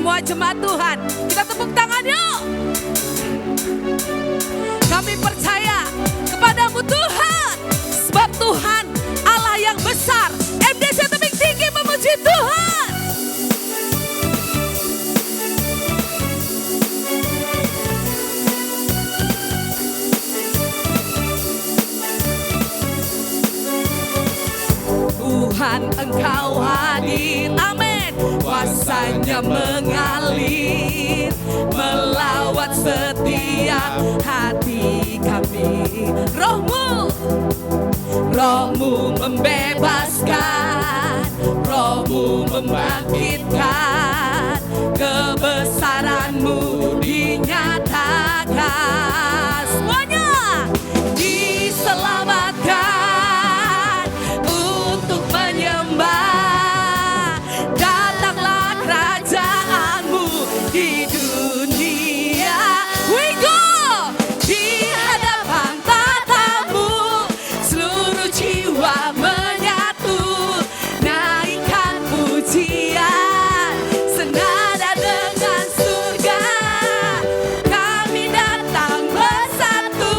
semua jemaat Tuhan, kita tepuk tangan yuk. Kami percaya kepadamu Tuhan, sebab Tuhan Allah yang besar. MDC tepik tinggi memuji Tuhan. Tuhan Engkau hadir, amin. Kuasanya mengalir, melawat setiap hati kami. Rohmu membebaskan, Rohmu membangkitkan, kebesaranmu dinyatakan. Semuanya diselamatkan untuk menyembah. Datanglah kerajaanmu di dunia. We go! Di hadapan tatamu seluruh jiwa menyatu, naikkan pujian senada dengan surga. Kami datang bersatu,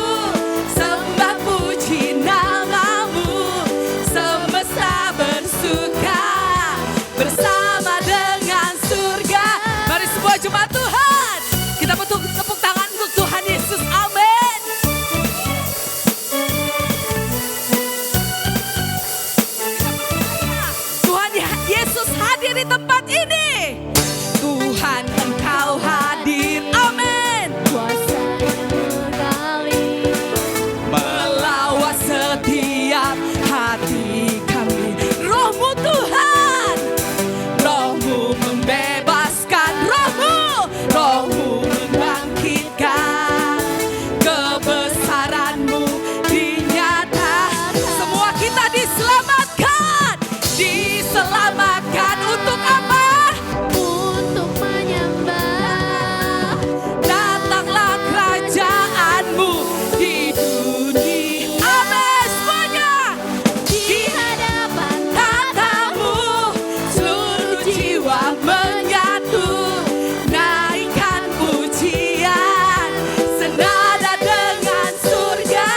sembah puji namamu, semesta bersuka bersama dengan surga. Mari semua jemaat Tuhan, kita tepuk tangan untuk Tuhan Yesus, amin. Tuhan Yesus hadir di tempat ini. Tuhan Engkau hadir, amin. Kuasa yang mengalir, Melawat setiap hati kami. Rohmu Tuhan, Rohmu membebaskan, Rohmu membangkitkan, kebesaranmu dinyatakan. Semua kita diselamatkan untuk apa? untuk menyembah. Datanglah kerajaanmu di dunia. Amin semuanya. Di hadapan Tatamu seluruh jiwa menyatu, naikkan pujian senada dengan surga.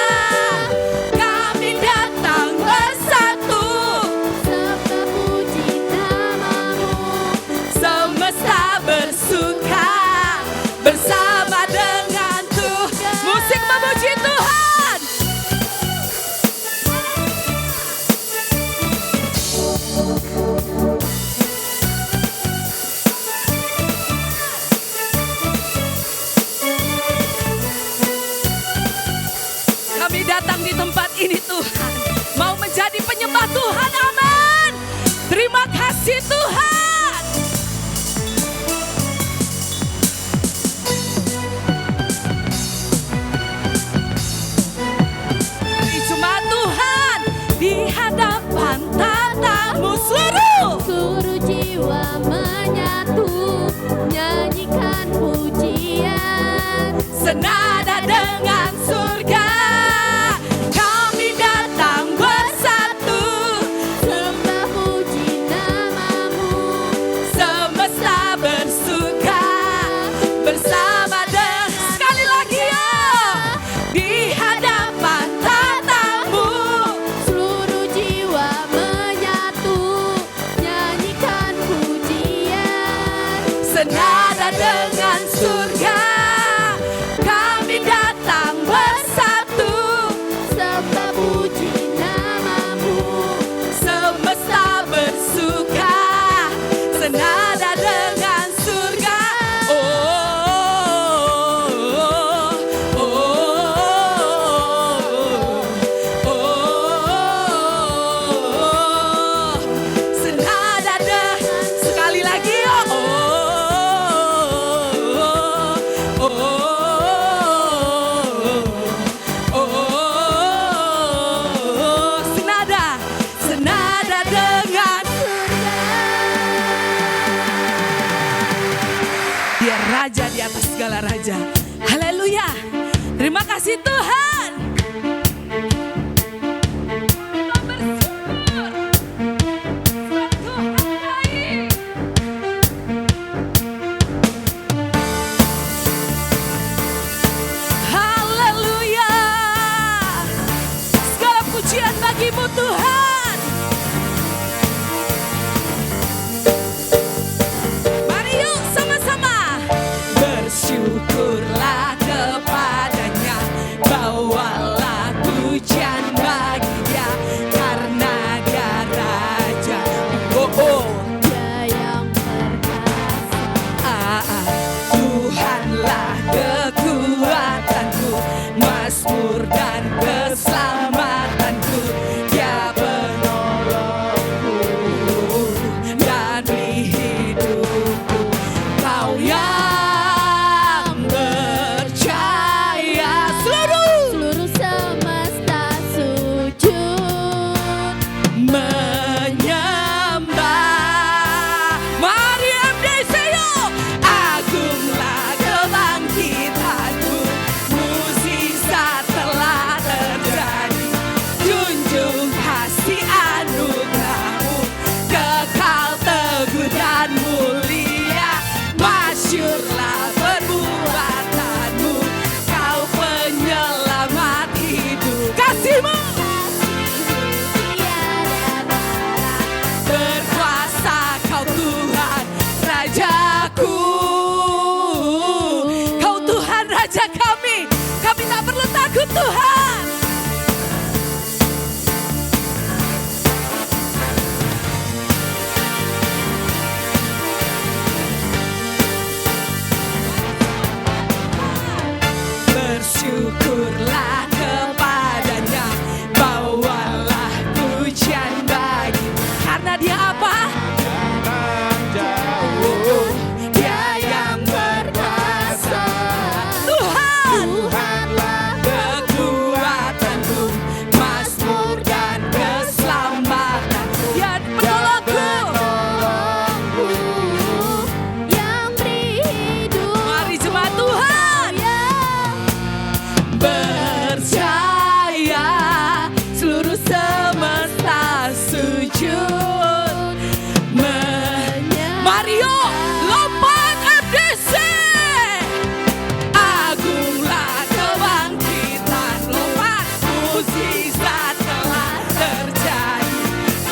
Kami datang bersatu, sembah puji namamu, semesta bersuka bersama dengan Tuhan. Musik memuji Tuhan. Kami datang di tempat ini Tuhan, mau menjadi penyembah Tuhan, amin. Terima kasih Tuhan. Mari jemaat Tuhan, di hadapan tatamu seluruh jiwa menyatu, nyanyikan pujian senada dengan surga. Kami datang bersatu, sembah puji namamu, semesta bersuka bersama dengan. Sekali lagi ya, di hadapan tatamu seluruh jiwa menyatu, nyanyikan pujian senada dengan surga. Kami datang bersatu, sembah puji namamu, semesta bersuka senada dengan surga. Senada dengan, sekali lagi ya. Senada dengan Dia raja di atas segala raja. Haleluya. Terima kasih Tuhan. Kita bersyukur. Tuhan baik. Kami tak perlu takut Tuhan. Bersyukurlah kepadanya, bawalah pujian bagi, karena dia apa? Dia yang berkuasa. Tuhan, Tuhanlah kekuatanku, mazmur dan keselamatanku, dia penolongku. yang beri hidup. Mari jemaat Tuhan, percaya seluruh semesta sujud. Mario, lompat FDC. Agunglah kebangkitan, lompat mukjizat telah terjadi.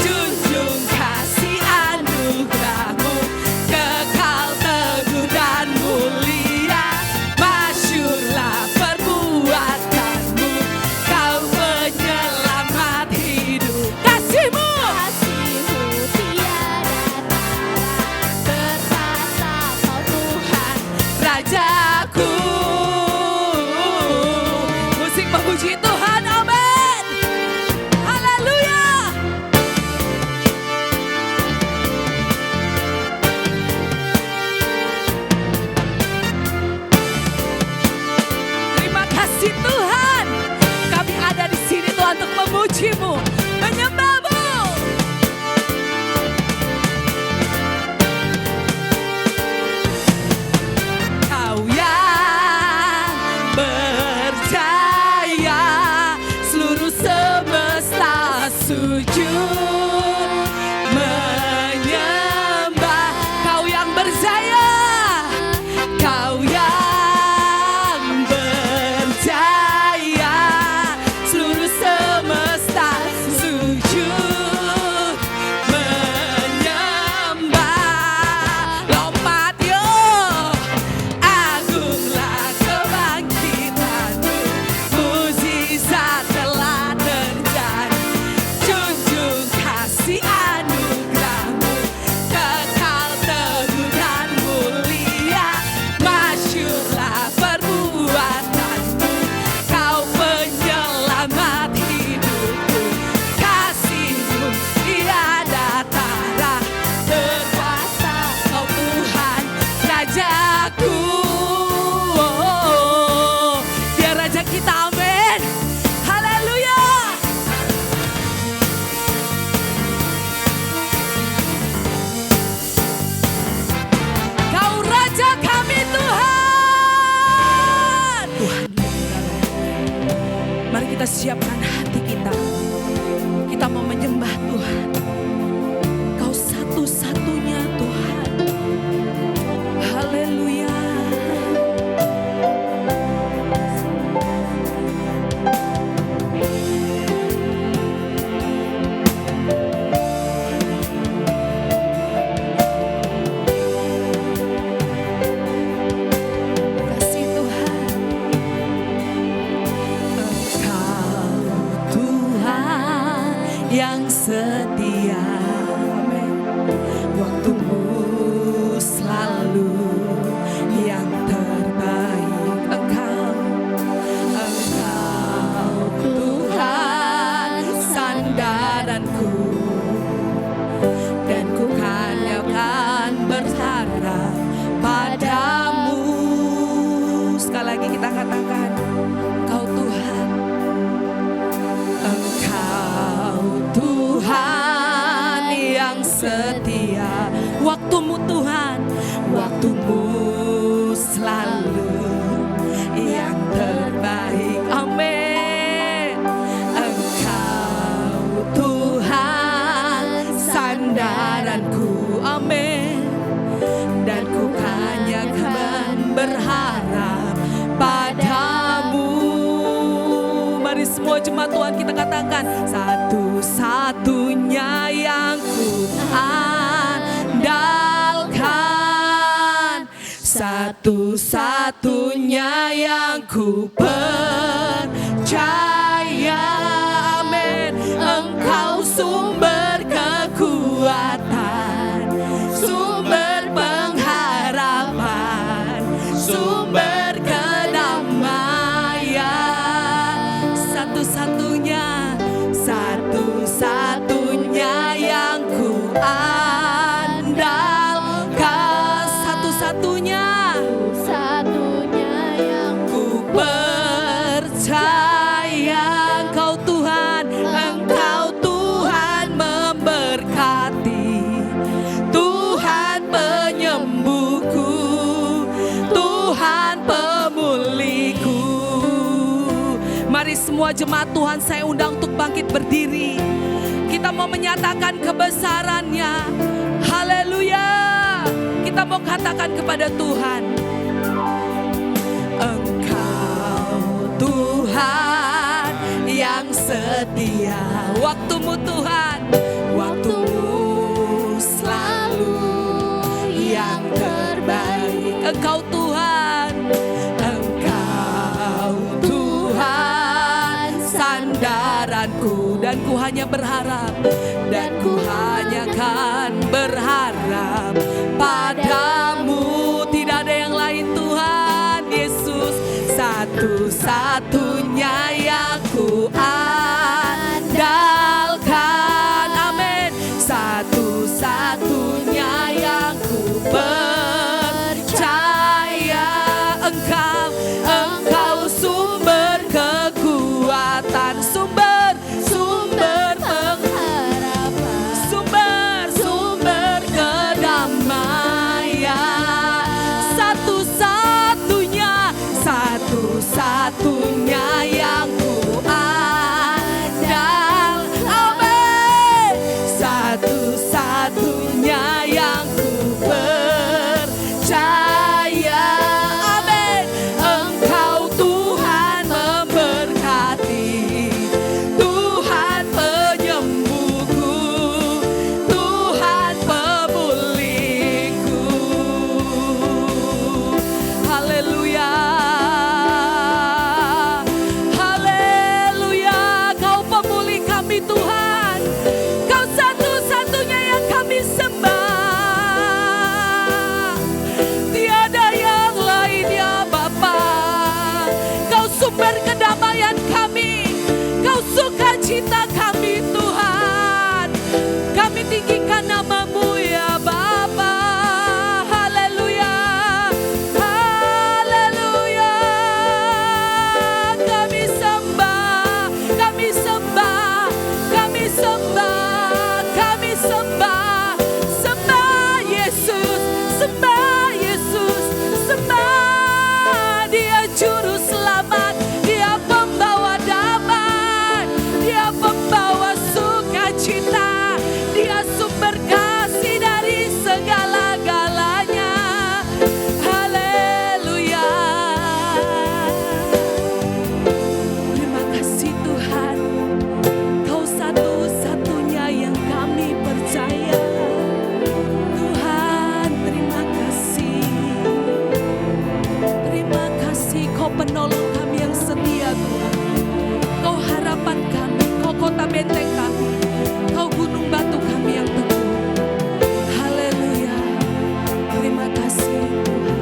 Junjung kasih anugerahmu, kekal teguh dan mulia. Masyurlah perbuatanmu, kau penyelamat hidup. Kasihmu Kasih-Mu tiada tara, berkata Kau Tuhan. Rajaku. Musik memuji Tuhan, amin. Haleluya. Terima kasih Tuhan, kami ada di sini Tuhan untuk memuji-Mu, menyembah-Mu. Kau yang percaya seluruh semesta sujud menyembah. Kau yang berjaya, kau yang berjaya seluruh semesta sujud menyembah. Lompat yo, agunglah kebangkitanmu, mukjizat telah terjadi. Junjung kasih anugerahmu, kekal teguh dan mulia. Masyurlah perbuatanmu, kau penyelamat hidupku. Kasih-Mu tiada tara, berkuasa Kau Tuhan, Rajaku. Dia Raja kita, amin. Haleluya. Kau Raja kami Tuhan. Tuhan, mari kita siapkan hati kita. Kita mau menyembah Tuhan. Kau satu-satunya Tuhan. Haleluya. Kasih Tuhan. Engkau Tuhan yang setia, waktumu selalu yang terbaik. Engkau Tuhan sandaranku, dan ku hanya akan berharap padamu. Sekali lagi kita katakan, Engkau Tuhan. Engkau Tuhan yang setia, waktumu Tuhan, waktumu selalu yang terbaik. Amin. Engkau Tuhan sandaranku, amin. Dan ku hanya akan berharap padamu. Mari semua jemaat Tuhan kita katakan, satu-satunya yang ku andalkan, satu-satunya yang ku percaya. Amin. Engkau sumber kekuatan, sumber pengharapan, sumber kedamaian. Satu-satunya, satu-satunya yang ku andalkan, satu-satunya yang ku percaya. Engkau Tuhan, Engkau Tuhan memberkati, Tuhan penyembuhku, Tuhan pemulihku. Mari semua jemaat Tuhan, saya undang untuk bangkit berdiri. Kita mau menyatakan kebesaran-Nya. Haleluya. Kita mau katakan kepada Tuhan, Engkau Tuhan yang setia. Waktumu Tuhan, waktumu selalu yang terbaik. Engkau Tuhan, Engkau Tuhan sandaranku. Dan ku hanya berharap, dan ku hanya kan berharap padamu. Tidak ada yang lain Tuhan Yesus, satu-satunya yang ku andalkan. Amin. Satu-satunya yang ku percaya. Engkau sumber kekuatan, sumber pengharapan, sumber kedamaian. Satu-satunya yang ku andal. Amin. Satu-satunya yang ku percaya. Amin. Engkau Tuhan memberkati, Tuhan penyembuhku, Tuhan pemulihku. Haleluya. Haleluya. Kau pemulih kami Tuhan, Kau satu-satunya yang kami sembah. Tiada yang lain ya Bapa. Kau sumber kedamaian kami, Kau sukacita kami Tuhan. Kami tinggikan nama-Mu ya Bapa. Haleluya. Haleluya. Kami sembah, kami sembah, kami sembah, kami sembah. Sembah Yesus, sembah Yesus, sembah. Dia juru selamat, Dia pembawa damai, Dia pembawa sukacita, Dia sumber kasih dari segala-galanya. Haleluya. Terima kasih Tuhan, Kau satu-satunya yang kami percaya. Tuhan, terima kasih. Terima kasih Kau penolong kami yang setia Tuhan. Kau harapan kami, Kau kota benteng kami, Kau gunung batu kami yang teguh. Haleluya. Terima kasih Tuhan.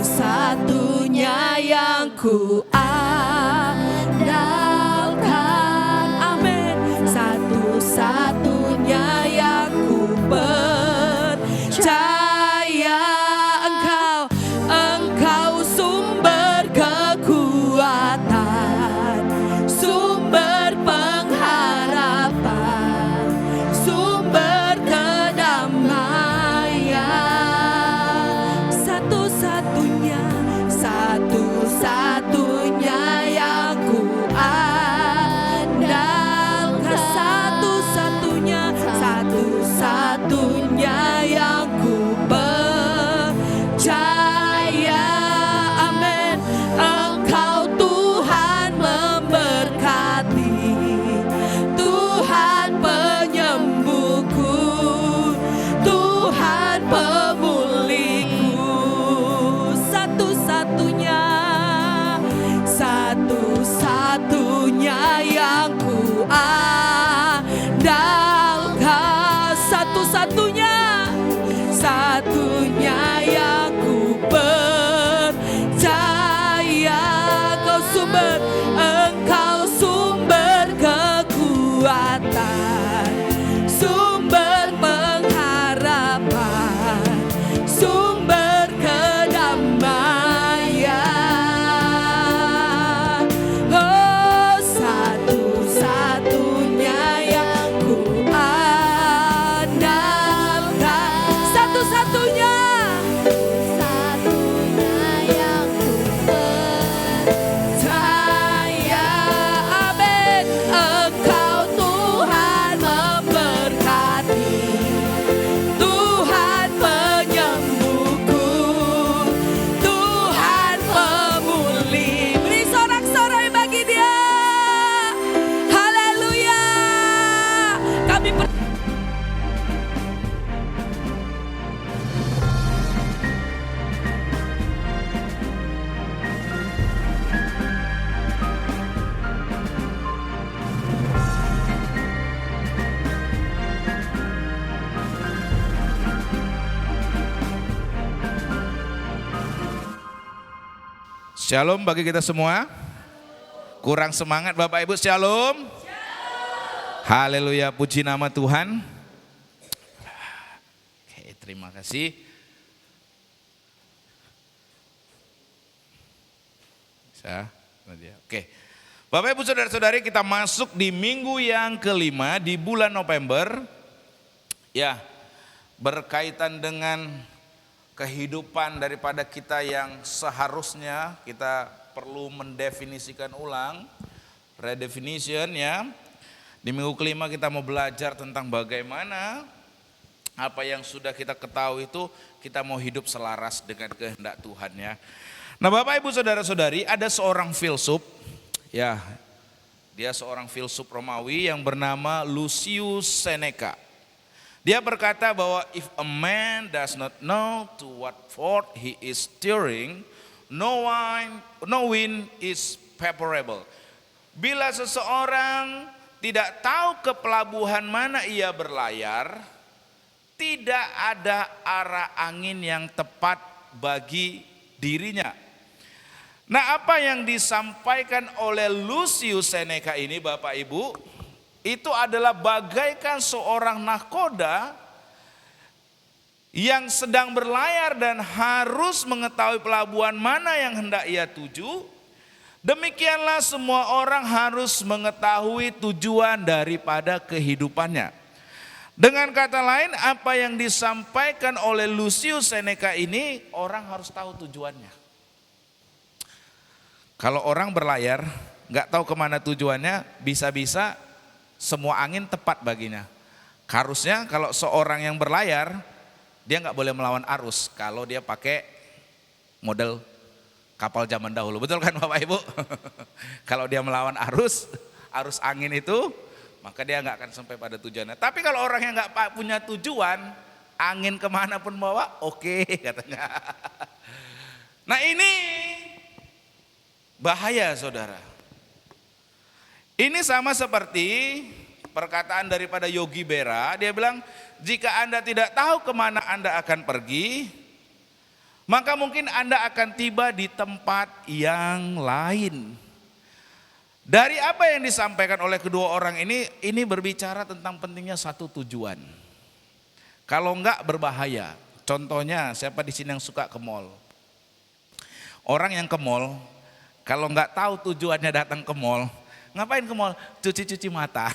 Satu-satunya yang ku andalkan. Amin. Satu-satunya yang ku percaya. Engkau sumber kekuatan, sumber pengharapan, sumber kedamaian. Satu-satunya yang ku andalkan. Satu-satunya Shalom bagi kita semua. Kurang semangat Bapak Ibu, shalom. Haleluya, puji nama Tuhan. Oke, terima kasih. Bisa? Oke. Bapak Ibu Saudara-saudari, kita masuk di minggu yang kelima di bulan November. Ya, berkaitan dengan kehidupan daripada kita yang seharusnya kita perlu mendefinisikan ulang, redefinition ya. Di minggu kelima kita mau belajar tentang bagaimana apa yang sudah kita ketahui itu kita mau hidup selaras dengan kehendak Tuhan ya. Nah Bapak Ibu Saudara-saudari, ada seorang filsuf ya, dia seorang filsuf Romawi yang bernama Lucius Seneca. Dia berkata bahwa if a man does not know to what port he is steering, no wind is favorable. Bila seseorang tidak tahu ke pelabuhan mana ia berlayar, tidak ada arah angin yang tepat bagi dirinya. Nah, apa yang disampaikan oleh Lucius Seneca ini Bapak Ibu, itu adalah bagaikan seorang nahkoda yang sedang berlayar dan harus mengetahui pelabuhan mana yang hendak ia tuju. Demikianlah semua orang harus mengetahui tujuan daripada kehidupannya. Dengan kata lain, apa yang disampaikan oleh Lucius Seneca ini, orang harus tahu tujuannya. Kalau orang berlayar, nggak tahu kemana tujuannya, bisa-bisa semua angin tepat baginya. Harusnya kalau seorang yang berlayar, dia nggak boleh melawan arus kalau dia pakai model kapal zaman dahulu. Betul kan Bapak Ibu? Kalau dia melawan arus angin itu, maka dia nggak akan sampai pada tujuannya. Tapi kalau orang yang nggak punya tujuan, angin kemana pun bawa, oke, katanya. Nah ini bahaya saudara. Ini sama seperti perkataan daripada Yogi Berra, dia bilang jika Anda tidak tahu kemana Anda akan pergi, maka mungkin Anda akan tiba di tempat yang lain. Dari apa yang disampaikan oleh kedua orang ini berbicara tentang pentingnya satu tujuan. Kalau enggak berbahaya. Contohnya siapa di sini yang suka ke mall? Orang yang ke mall, kalau enggak tahu tujuannya datang ke mall, ngapain ke mall? Cuci-cuci mata.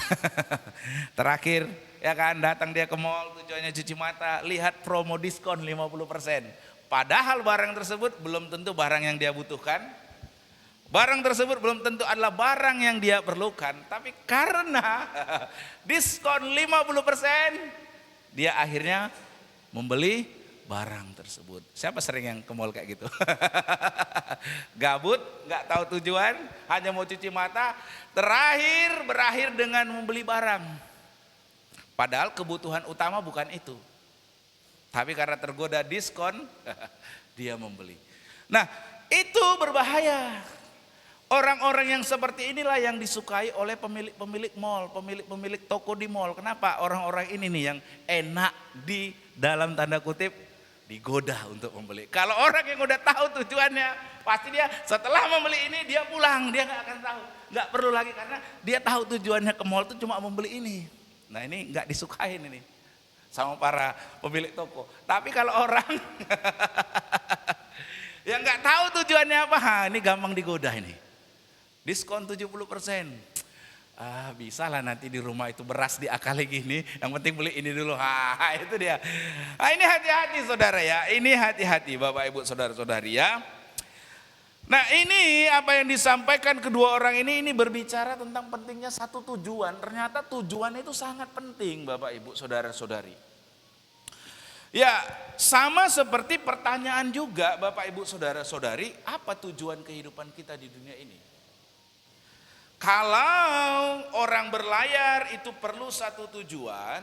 Terakhir ya kan datang dia ke mall tujuannya cuci mata, lihat promo diskon 50%. Padahal barang tersebut belum tentu barang yang dia butuhkan. Barang tersebut belum tentu adalah barang yang dia perlukan. Tapi karena diskon 50%, dia akhirnya membeli barang tersebut. Siapa sering yang ke mall kayak gitu? Gabut, nggak tahu tujuan, hanya mau cuci mata, berakhir dengan membeli barang. Padahal kebutuhan utama bukan itu. Tapi karena tergoda diskon, dia membeli. Nah, itu berbahaya. Orang-orang yang seperti inilah yang disukai oleh pemilik mall, pemilik toko di mall. Kenapa? Orang-orang ini nih yang enak di dalam tanda kutip digoda untuk membeli. Kalau orang yang udah tahu tujuannya, pasti dia setelah membeli ini dia pulang, dia nggak akan tahu, nggak perlu lagi karena dia tahu tujuannya ke mall itu cuma membeli ini. Nah ini nggak disukain ini sama para pemilik toko. Tapi kalau orang yang nggak tahu tujuannya apa, ini gampang digoda ini. Diskon 70%. Bisa lah nanti di rumah itu beras diakali gini, yang penting beli ini dulu. Itu dia. Ini hati-hati saudara ya, ini hati-hati Bapak Ibu saudara-saudari ya. Nah ini apa yang disampaikan kedua orang ini berbicara tentang pentingnya satu tujuan. Ternyata tujuan itu sangat penting Bapak Ibu saudara-saudari. Ya sama seperti pertanyaan juga Bapak Ibu saudara-saudari, apa tujuan kehidupan kita di dunia ini? Kalau orang berlayar itu perlu satu tujuan,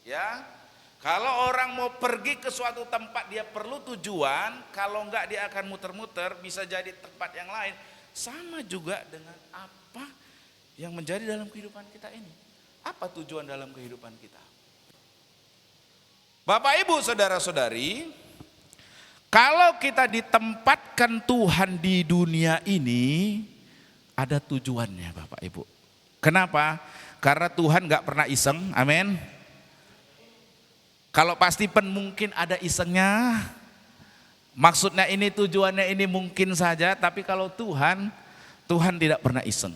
ya. Kalau orang mau pergi ke suatu tempat dia perlu tujuan, kalau enggak dia akan muter-muter, bisa jadi tempat yang lain. Sama juga dengan apa yang menjadi dalam kehidupan kita ini. Apa tujuan dalam kehidupan kita? Bapak Ibu saudara-saudari, Kalau kita ditempatkan Tuhan di dunia ini, ada tujuannya Bapak Ibu. Kenapa? Karena Tuhan gak pernah iseng, amin. Kalau pasti mungkin ada isengnya. Maksudnya ini, tujuannya ini mungkin saja, tapi kalau Tuhan tidak pernah iseng.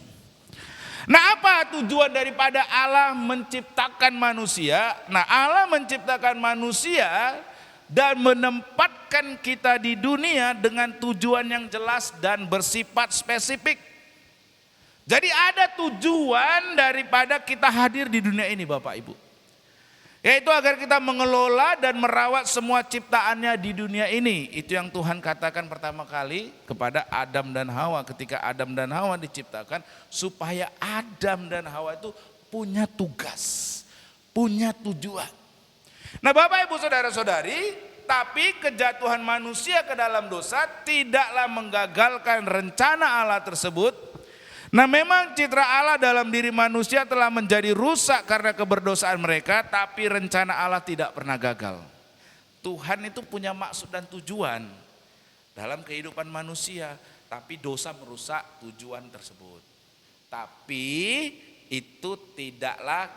Nah, apa tujuan daripada Allah menciptakan manusia? Nah, Allah menciptakan manusia dan menempatkan kita di dunia dengan tujuan yang jelas dan bersifat spesifik. Jadi ada tujuan daripada kita hadir di dunia ini Bapak Ibu. Yaitu agar kita mengelola dan merawat semua ciptaannya di dunia ini. Itu yang Tuhan katakan pertama kali kepada Adam dan Hawa ketika Adam dan Hawa diciptakan. Supaya Adam dan Hawa itu punya tugas, punya tujuan. Nah Bapak Ibu Saudara-saudari, tapi kejatuhan manusia ke dalam dosa tidaklah menggagalkan rencana Allah tersebut. Nah memang citra Allah dalam diri manusia telah menjadi rusak karena keberdosaan mereka, tapi rencana Allah tidak pernah gagal. Tuhan itu punya maksud dan tujuan dalam kehidupan manusia, tapi dosa merusak tujuan tersebut. Tapi itu tidaklah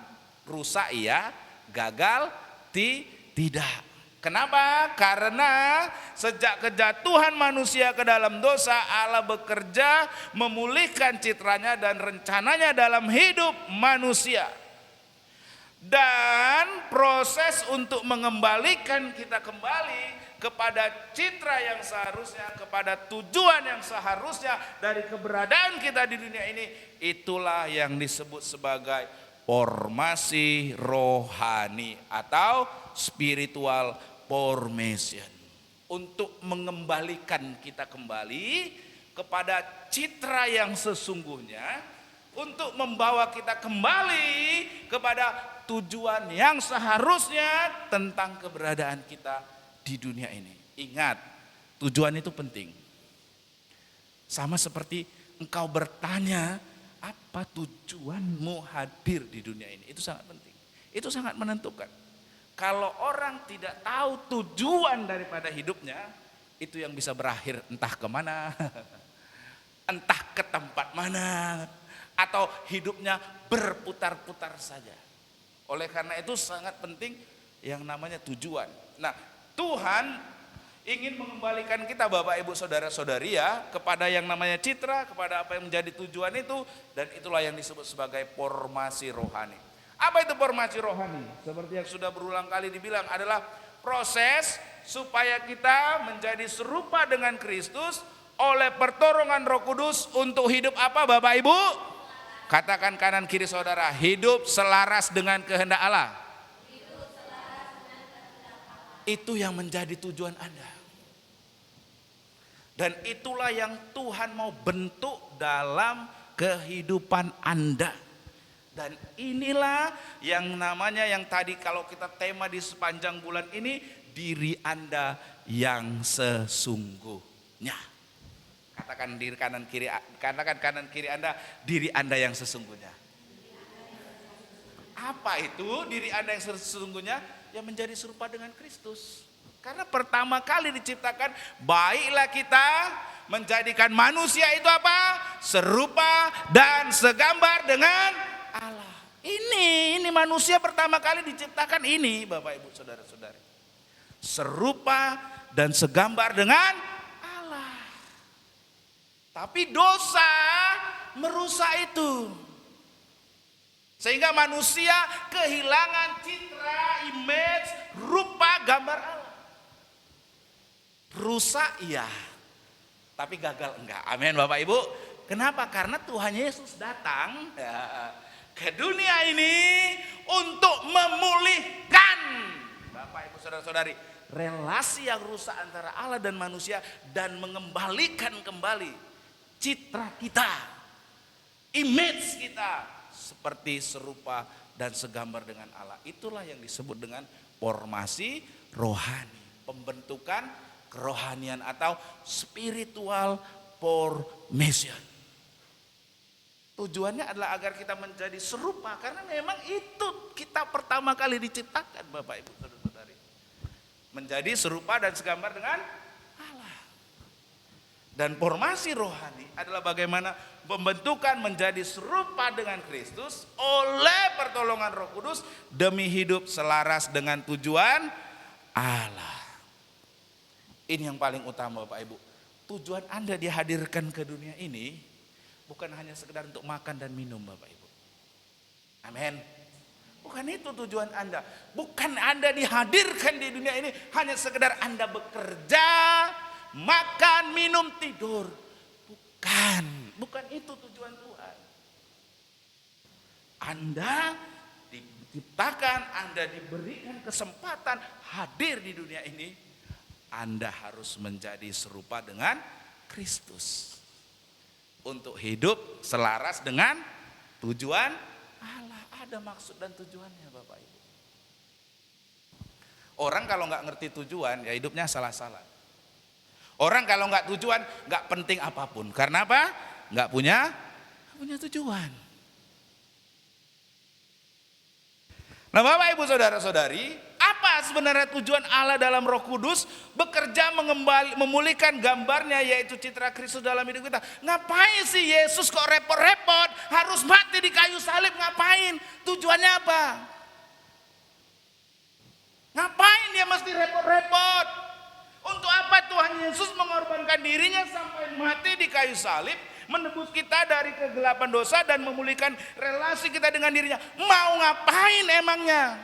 rusak ya, gagal tidak. Kenapa? Karena sejak kejatuhan manusia ke dalam dosa, Allah bekerja memulihkan citranya dan rencananya dalam hidup manusia. Dan proses untuk mengembalikan kita kembali kepada citra yang seharusnya, kepada tujuan yang seharusnya dari keberadaan kita di dunia ini, itulah yang disebut sebagai formasi rohani atau spiritual formation, untuk mengembalikan kita kembali kepada citra yang sesungguhnya, untuk membawa kita kembali kepada tujuan yang seharusnya tentang keberadaan kita di dunia ini. Ingat, tujuan itu penting. Sama seperti engkau bertanya, apa tujuanmu hadir di dunia ini? Itu sangat penting. Itu sangat menentukan. Kalau orang tidak tahu tujuan daripada hidupnya, itu yang bisa berakhir entah kemana, entah ke tempat mana, atau hidupnya berputar-putar saja. Oleh karena itu sangat penting yang namanya tujuan. Nah, Tuhan ingin mengembalikan kita Bapak Ibu Saudara-saudari ya, kepada yang namanya citra, kepada apa yang menjadi tujuan itu, dan itulah yang disebut sebagai formasi rohani. Apa itu formasi rohani? Seperti yang sudah berulang kali dibilang, adalah proses supaya kita menjadi serupa dengan Kristus oleh pertolongan Roh Kudus untuk hidup apa Bapak Ibu? Katakan kanan kiri saudara, hidup selaras dengan kehendak Allah. Itu yang menjadi tujuan Anda. Dan itulah yang Tuhan mau bentuk dalam kehidupan Anda. Dan inilah yang namanya, yang tadi kalau kita tema di sepanjang bulan ini, diri Anda yang sesungguhnya. Katakan diri kanan kiri, katakan kanan kiri Anda, diri Anda yang sesungguhnya. Apa itu diri Anda yang sesungguhnya? Yang menjadi serupa dengan Kristus. Karena pertama kali diciptakan, baiklah kita menjadikan manusia itu apa? Serupa dan segambar dengan Allah. Ini manusia pertama kali diciptakan ini Bapak Ibu Saudara-saudari. Serupa dan segambar dengan Allah. Tapi dosa merusak itu. Sehingga manusia kehilangan citra, image, rupa, gambar Allah. Rusak iya, tapi gagal enggak. Amin Bapak Ibu. Kenapa? Karena Tuhan Yesus datang ke dunia ini untuk memulihkan Bapak Ibu Saudara-saudari, relasi yang rusak antara Allah dan manusia, dan mengembalikan kembali citra kita, image kita seperti serupa dan segambar dengan Allah. Itulah yang disebut dengan formasi rohani, pembentukan kerohanian atau spiritual formation. Tujuannya adalah agar kita menjadi serupa, karena memang itu kita pertama kali diciptakan Bapak Ibu Saudara-saudari. Menjadi serupa dan segambar dengan Dan formasi rohani adalah bagaimana pembentukan menjadi serupa dengan Kristus oleh pertolongan Roh Kudus demi hidup selaras dengan tujuan Allah. Ini yang paling utama Bapak Ibu. Tujuan Anda dihadirkan ke dunia ini bukan hanya sekedar untuk makan dan minum Bapak Ibu. Amin. Bukan itu tujuan Anda. Bukan Anda dihadirkan di dunia ini hanya sekedar Anda bekerja, makan, minum, tidur. Bukan itu tujuan Tuhan. Anda diciptakan, Anda diberikan kesempatan hadir di dunia ini. Anda harus menjadi serupa dengan Kristus. Untuk hidup selaras dengan tujuan Allah. Ada maksud dan tujuannya Bapak Ibu. Orang kalau nggak ngerti tujuan ya hidupnya salah-salah. Orang kalau nggak tujuan nggak penting apapun. Karena apa? Nggak punya tujuan. Nah Bapak Ibu saudara-saudari, apa sebenarnya tujuan Allah dalam Roh Kudus bekerja memulihkan gambarnya yaitu citra Kristus dalam hidup kita? Ngapain sih Yesus kok repot-repot harus mati di kayu salib? Ngapain? Tujuannya apa? Ngapain dia mesti repot-repot? Untuk apa Tuhan Yesus mengorbankan dirinya sampai mati di kayu salib, menebus kita dari kegelapan dosa dan memulihkan relasi kita dengan dirinya? Mau ngapain emangnya?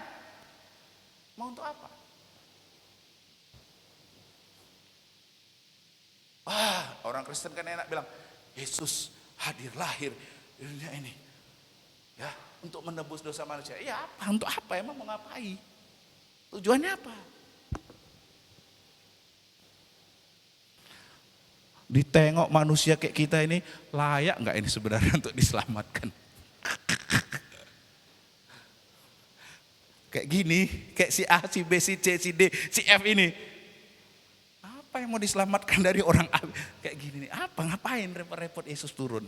Mau untuk apa? Orang Kristen kan enak bilang, Yesus hadir lahir di dunia ini. Ya, untuk menebus dosa manusia. Ya apa? Untuk apa? Emang mau ngapain? Tujuannya apa? Ditengok manusia kayak kita ini layak nggak ini sebenarnya untuk diselamatkan? Kayak gini, kayak si A, si B, si C, si D, si F ini. Apa yang mau diselamatkan dari orang A? Kayak gini nih, apa? Ngapain repot-repot Yesus turun?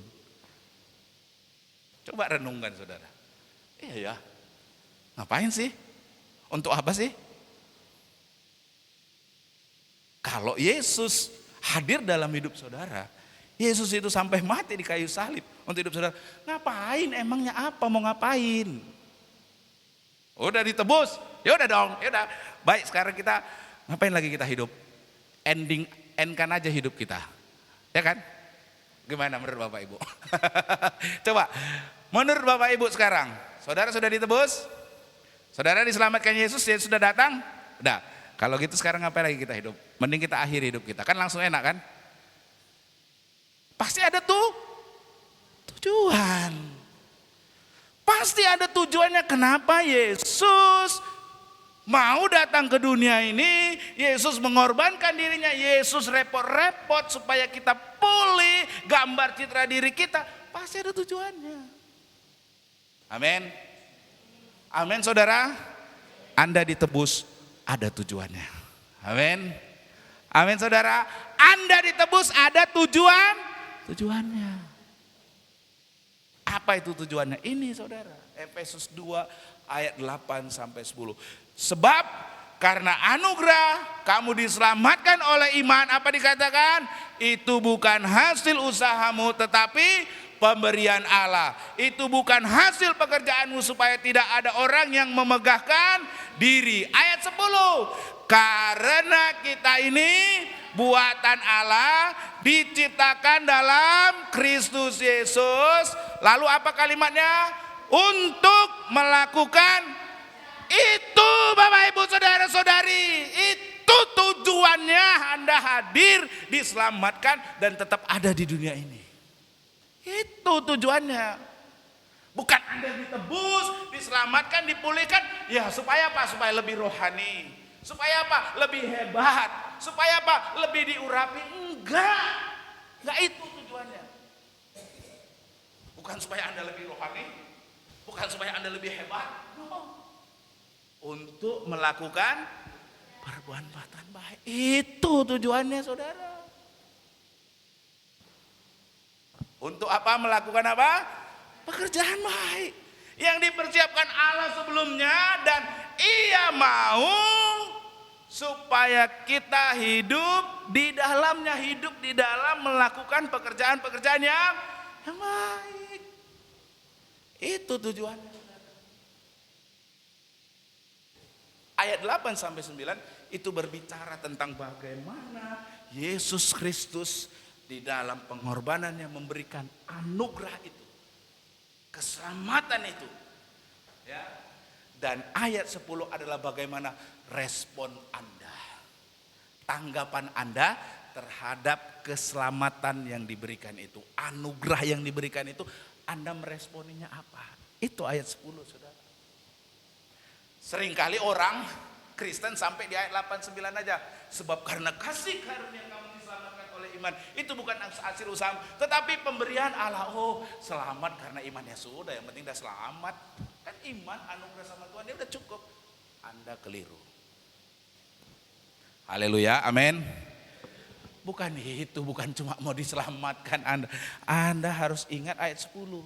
Coba renungkan saudara. Iya ya, ngapain sih? Untuk apa sih? Kalau Yesus hadir dalam hidup saudara, Yesus itu sampai mati di kayu salib untuk hidup saudara. Ngapain emangnya apa? Mau ngapain? Udah ditebus, ya udah dong, ya udah. Baik, sekarang kita ngapain lagi kita hidup? Endkan aja hidup kita, ya kan? Gimana menurut Bapak Ibu? Coba, menurut Bapak Ibu sekarang, saudara sudah ditebus, saudara diselamatkan Yesus, Yesus sudah datang, udah. Kalau gitu sekarang ngapain lagi kita hidup? Mending kita akhiri hidup kita, kan langsung enak kan? Pasti ada tujuan. Pasti ada tujuannya kenapa Yesus mau datang ke dunia ini. Yesus mengorbankan dirinya, Yesus repot-repot supaya kita pulih gambar citra diri kita. Pasti ada tujuannya. Amin. Amin saudara. Anda ditebus ada tujuannya. Amin. Amin saudara. Anda ditebus ada tujuannya. Apa itu tujuannya? Ini saudara, Efesus 2 ayat 8 sampai 10. Sebab karena anugerah kamu diselamatkan oleh iman. Apa dikatakan? Itu bukan hasil usahamu tetapi pemberian Allah. Itu bukan hasil pekerjaanmu supaya tidak ada orang yang memegahkan diri. Ayat 10. Karena kita ini buatan Allah, diciptakan dalam Kristus Yesus. Lalu apa kalimatnya? Untuk melakukan itu Bapak Ibu saudara-saudari. Itu tujuannya Anda hadir, diselamatkan dan tetap ada di dunia ini. Itu tujuannya. Bukan Anda ditebus, diselamatkan, dipulihkan. Ya supaya apa? Supaya lebih rohani. Supaya apa? Lebih hebat. Supaya apa? Lebih diurapi. Enggak itu tujuannya. Bukan supaya Anda lebih rohani, bukan supaya Anda lebih hebat. No. Untuk melakukan perbuatan baik. Itu tujuannya saudara. Untuk apa? Melakukan apa? Pekerjaan baik yang dipersiapkan Allah sebelumnya dan Ia mau supaya kita hidup di dalamnya, hidup di dalam melakukan pekerjaan-pekerjaan yang baik. Itu tujuannya. Ayat 8 sampai 9 itu berbicara tentang bagaimana Yesus Kristus di dalam pengorbanannya memberikan anugerah itu, keselamatan itu. Ya. Dan ayat 10 adalah bagaimana respon Anda, tanggapan Anda terhadap keselamatan yang diberikan itu, anugerah yang diberikan itu, Anda meresponinya apa? Itu ayat 10, saudara. Seringkali orang Kristen sampai di ayat 8-9 aja. Sebab karena kasih karunia kamu diselamatkan oleh iman. Itu bukan hasil usaha, tetapi pemberian Allah. Oh, selamat karena imannya sudah, yang penting udah selamat. Kan iman, anugerah sama Tuhan, dia udah cukup. Anda keliru. Haleluya, amin. Bukan itu, bukan cuma mau diselamatkan Anda. Anda harus ingat ayat 10.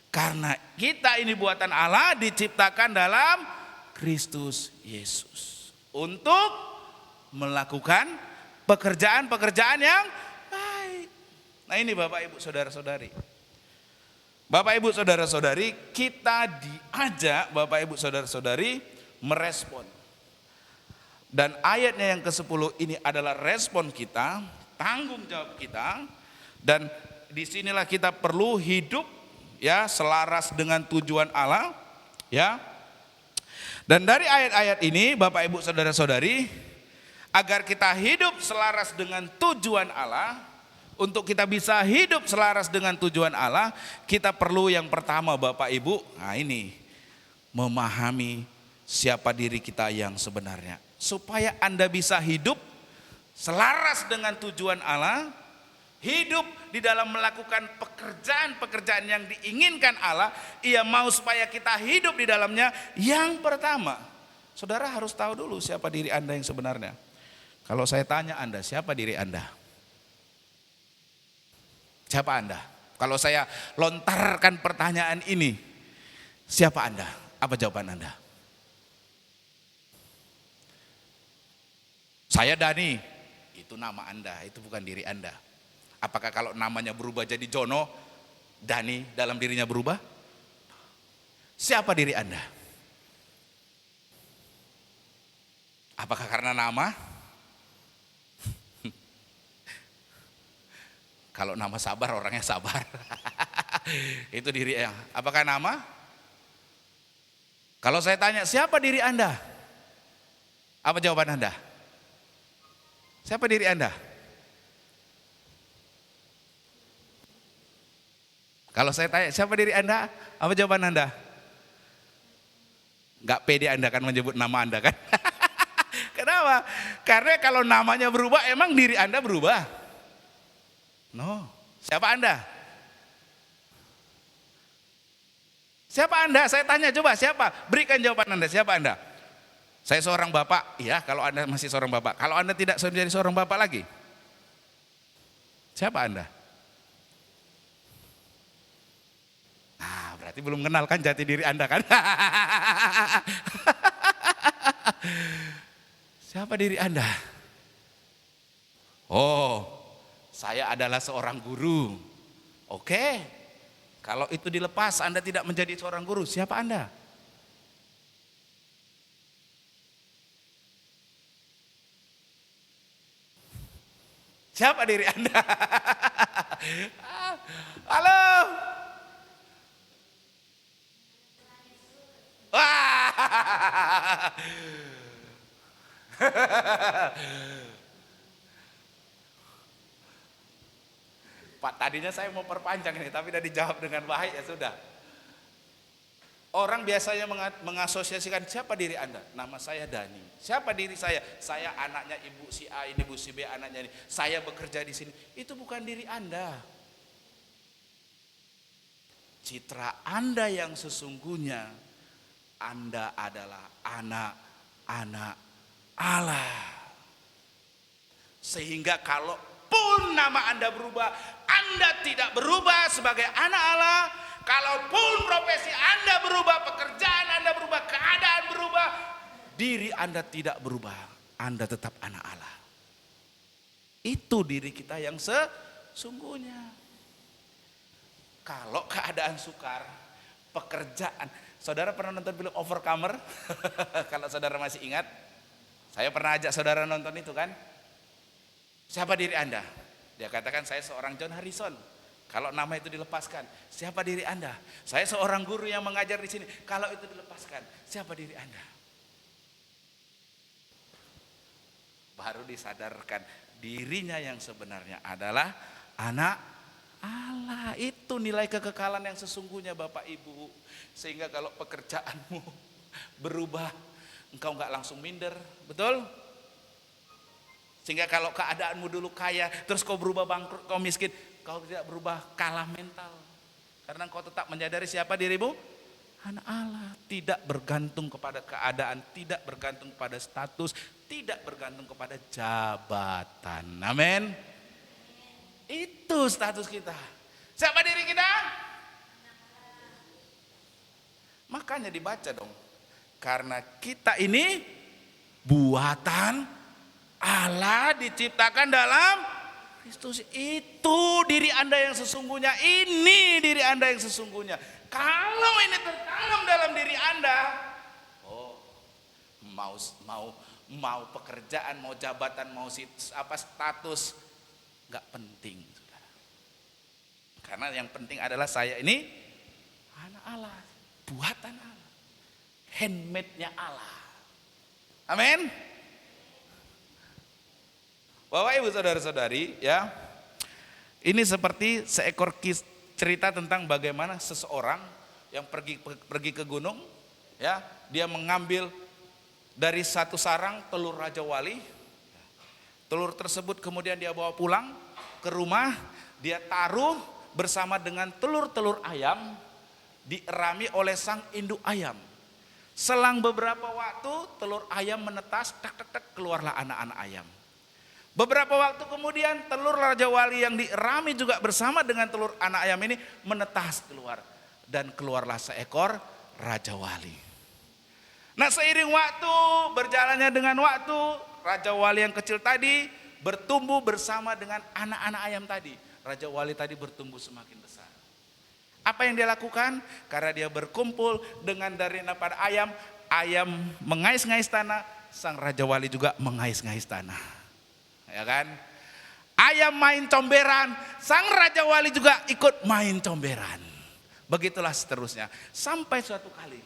Karena kita ini buatan Allah, diciptakan dalam Kristus Yesus untuk melakukan pekerjaan-pekerjaan yang baik. Nah ini Bapak Ibu Saudara-saudari. Bapak Ibu Saudara-saudari, kita diajak Bapak Ibu Saudara-saudari merespon. Dan ayatnya yang ke-10 ini adalah respon kita, tanggung jawab kita. Dan disinilah kita perlu hidup ya selaras dengan tujuan Allah, ya. Dan dari ayat-ayat ini Bapak Ibu Saudara-saudari, agar kita hidup selaras dengan tujuan Allah, untuk kita bisa hidup selaras dengan tujuan Allah, kita perlu yang pertama Bapak Ibu, nah ini, memahami siapa diri kita yang sebenarnya. Supaya Anda bisa hidup selaras dengan tujuan Allah, hidup di dalam melakukan pekerjaan-pekerjaan yang diinginkan Allah, Ia mau supaya kita hidup di dalamnya. Yang pertama, saudara harus tahu dulu siapa diri Anda yang sebenarnya. Kalau saya tanya Anda, siapa diri Anda? Siapa Anda? Kalau saya lontarkan pertanyaan ini, siapa Anda? Apa jawaban Anda? Saya Dani, itu nama Anda, itu bukan diri Anda. Apakah kalau namanya berubah jadi Jono, Dani dalam dirinya berubah? Siapa diri Anda? Apakah karena nama? Kalau nama Sabar, orangnya sabar. Itu diri yang. Apakah nama? Kalau saya tanya, siapa diri Anda? Apa jawaban Anda? Siapa diri Anda? Kalau saya tanya, siapa diri Anda? Apa jawaban Anda? Gak pede Anda kan menyebut nama Anda kan? Kenapa? Karena kalau namanya berubah, emang diri Anda berubah? No. Siapa Anda? Siapa Anda? Saya tanya coba, siapa? Berikan jawaban Anda, siapa Anda? Saya seorang bapak, iya kalau Anda masih seorang bapak. Kalau Anda tidak menjadi seorang bapak lagi, siapa Anda? Nah, berarti belum kenal kan jati diri Anda kan? Siapa diri Anda? Oh, saya adalah seorang guru. Oke, kalau itu dilepas Anda tidak menjadi seorang guru, siapa Anda? Siapa diri Anda? Halo? Wah. Pak, tadinya saya mau perpanjang ini, tapi udah dijawab dengan baik ya sudah. Orang biasanya mengasosiasikan siapa diri Anda? Nama saya Dani. Siapa diri saya? Saya anaknya ibu si A, ini ibu si B, anaknya ini. Saya bekerja di sini. Itu bukan diri Anda. Citra Anda yang sesungguhnya, Anda adalah anak-anak Allah. Sehingga kalaupun nama Anda berubah, Anda tidak berubah sebagai anak Allah. Kalaupun profesi Anda berubah, pekerjaan Anda berubah, keadaan berubah, diri Anda tidak berubah. Anda tetap anak Allah. Itu diri kita yang sesungguhnya. Kalau keadaan sukar, pekerjaan. Saudara pernah nonton film Overcomer? Kalau saudara masih ingat, saya pernah ajak saudara nonton itu kan. Siapa diri Anda? Dia katakan, saya seorang John Harrison. Kalau nama itu dilepaskan, siapa diri Anda? Saya seorang guru yang mengajar di sini. Kalau itu dilepaskan, siapa diri Anda? Baru disadarkan dirinya yang sebenarnya adalah anak Allah. Itu nilai kekekalan yang sesungguhnya Bapak Ibu. Sehingga kalau pekerjaanmu berubah, engkau nggak langsung minder, betul? Sehingga kalau keadaanmu dulu kaya, terus kau berubah bangkrut, kau miskin, kau tidak berubah kalah mental. Karena kau tetap menyadari siapa dirimu? Anak Allah. Tidak bergantung kepada keadaan, tidak bergantung kepada status, tidak bergantung kepada jabatan. Amin. Itu status kita. Siapa diri kita? Makanya dibaca dong. Karena kita ini buatan Allah, diciptakan dalam Kristus. Itu diri Anda yang sesungguhnya. Ini diri Anda yang sesungguhnya. Kalau ini tertanam dalam diri Anda, oh, mau pekerjaan, mau jabatan, mau status, nggak penting, saudara. Karena yang penting adalah saya ini anak Allah, buatan Allah, handmade-nya Allah. Amin. Bapak Ibu saudara-saudari, ya, ini seperti seekor cerita tentang bagaimana seseorang yang pergi ke gunung, ya, dia mengambil dari satu sarang telur Raja Wali. Telur tersebut kemudian dia bawa pulang ke rumah, dia taruh bersama dengan telur-telur ayam, dierami oleh sang induk ayam. Selang beberapa waktu telur ayam menetas, keluarlah anak-anak ayam. Beberapa waktu kemudian telur Raja Wali yang dierami juga bersama dengan telur anak ayam ini menetas keluar. Dan keluarlah seekor Raja Wali. Nah, seiring waktu, berjalannya dengan waktu, Raja Wali yang kecil tadi bertumbuh bersama dengan anak-anak ayam tadi. Raja Wali tadi bertumbuh semakin besar. Apa yang dia lakukan? Karena dia berkumpul dengan dari pada ayam, ayam mengais-ngais tanah, sang Raja Wali juga mengais-ngais tanah. Ya kan? Ayam main comberan, sang Raja Wali juga ikut main comberan. Begitulah seterusnya. Sampai suatu kali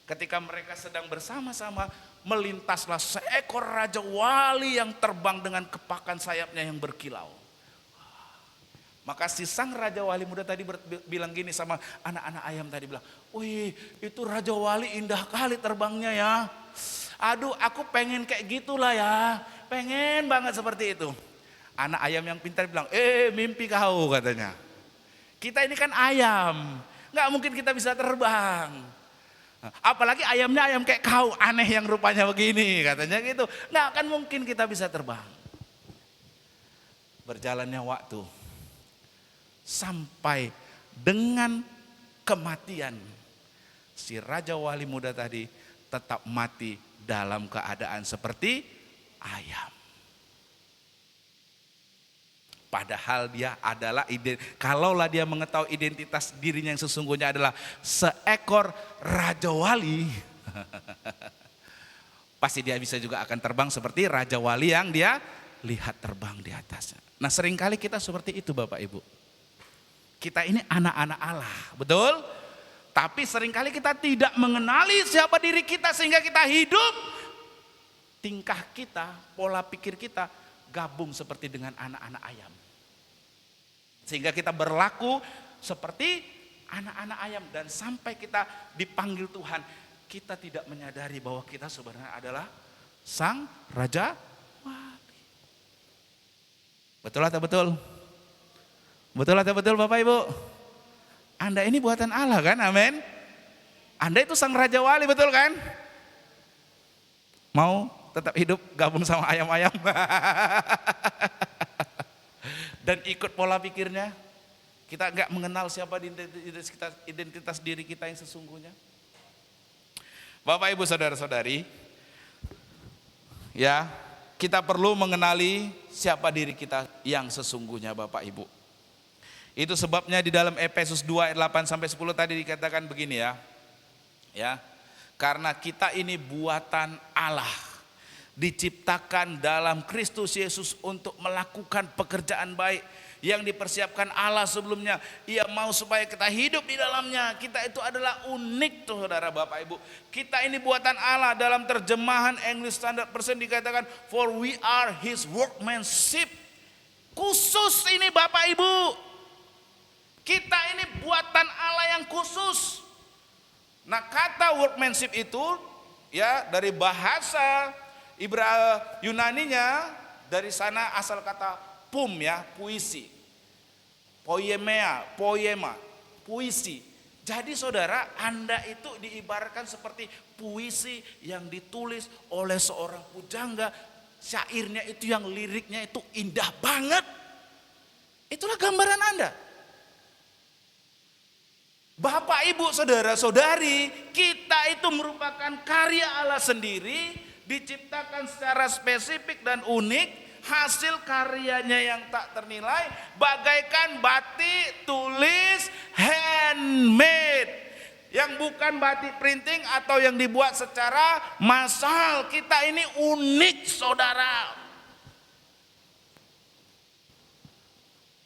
ketika mereka sedang bersama-sama, melintaslah seekor Raja Wali yang terbang dengan kepakan sayapnya yang berkilau. Maka si sang Raja Wali muda tadi bilang gini sama anak-anak ayam tadi, bilang, wih, itu Raja Wali indah kali terbangnya ya. Aduh, aku pengen kayak gitulah ya. Pengen banget seperti itu. Anak ayam yang pintar bilang, mimpi kau, katanya. Kita ini kan ayam, nggak mungkin kita bisa terbang. Apalagi ayamnya ayam kayak kau, aneh yang rupanya begini, katanya gitu. Nggak akan mungkin kita bisa terbang. Berjalannya waktu, sampai dengan kematian, si Raja Wali muda tadi tetap mati dalam keadaan seperti ayam. Padahal dia adalah kalaulah dia mengetahui identitas dirinya yang sesungguhnya adalah seekor Raja Wali, pasti dia bisa juga akan terbang seperti Raja Wali yang dia lihat terbang di atasnya. Nah, seringkali kita seperti itu Bapak Ibu. Kita ini anak-anak Allah, betul? Tapi seringkali kita tidak mengenali siapa diri kita sehingga kita hidup, tingkah kita, pola pikir kita gabung seperti dengan anak-anak ayam. Sehingga kita berlaku seperti anak-anak ayam dan sampai kita dipanggil Tuhan, kita tidak menyadari bahwa kita sebenarnya adalah sang Raja Wali. Betul atau betul? Betul atau betul Bapak Ibu? Anda ini buatan Allah kan, amin? Anda itu sang Raja Wali, betul kan? Mau tetap hidup gabung sama ayam-ayam dan ikut pola pikirnya? Kita enggak mengenal siapa identitas diri kita yang sesungguhnya. Bapak Ibu saudara-saudari, ya, kita perlu mengenali siapa diri kita yang sesungguhnya Bapak Ibu. Itu sebabnya di dalam Efesus 2 ayat 8 sampai 10 tadi dikatakan begini ya. Ya. Karena kita ini buatan Allah, diciptakan dalam Kristus Yesus untuk melakukan pekerjaan baik yang dipersiapkan Allah sebelumnya. Ia mau supaya kita hidup di dalamnya. Kita itu adalah unik tuh saudara Bapak Ibu. Kita ini buatan Allah. Dalam terjemahan English Standard Version dikatakan, for we are his workmanship. Khusus ini Bapak Ibu. Kita ini buatan Allah yang khusus. Nah, kata workmanship itu ya dari bahasa Yunaninya, dari sana asal kata pum ya, puisi. Poema, puisi. Jadi saudara, Anda itu diibaratkan seperti puisi yang ditulis oleh seorang pujangga. Syairnya itu yang liriknya itu indah banget. Itulah gambaran Anda. Bapak, Ibu, saudara-saudari, kita itu merupakan karya Allah sendiri, diciptakan secara spesifik dan unik, hasil karyanya yang tak ternilai, bagaikan batik tulis handmade, yang bukan batik printing atau yang dibuat secara massal. Kita ini unik saudara.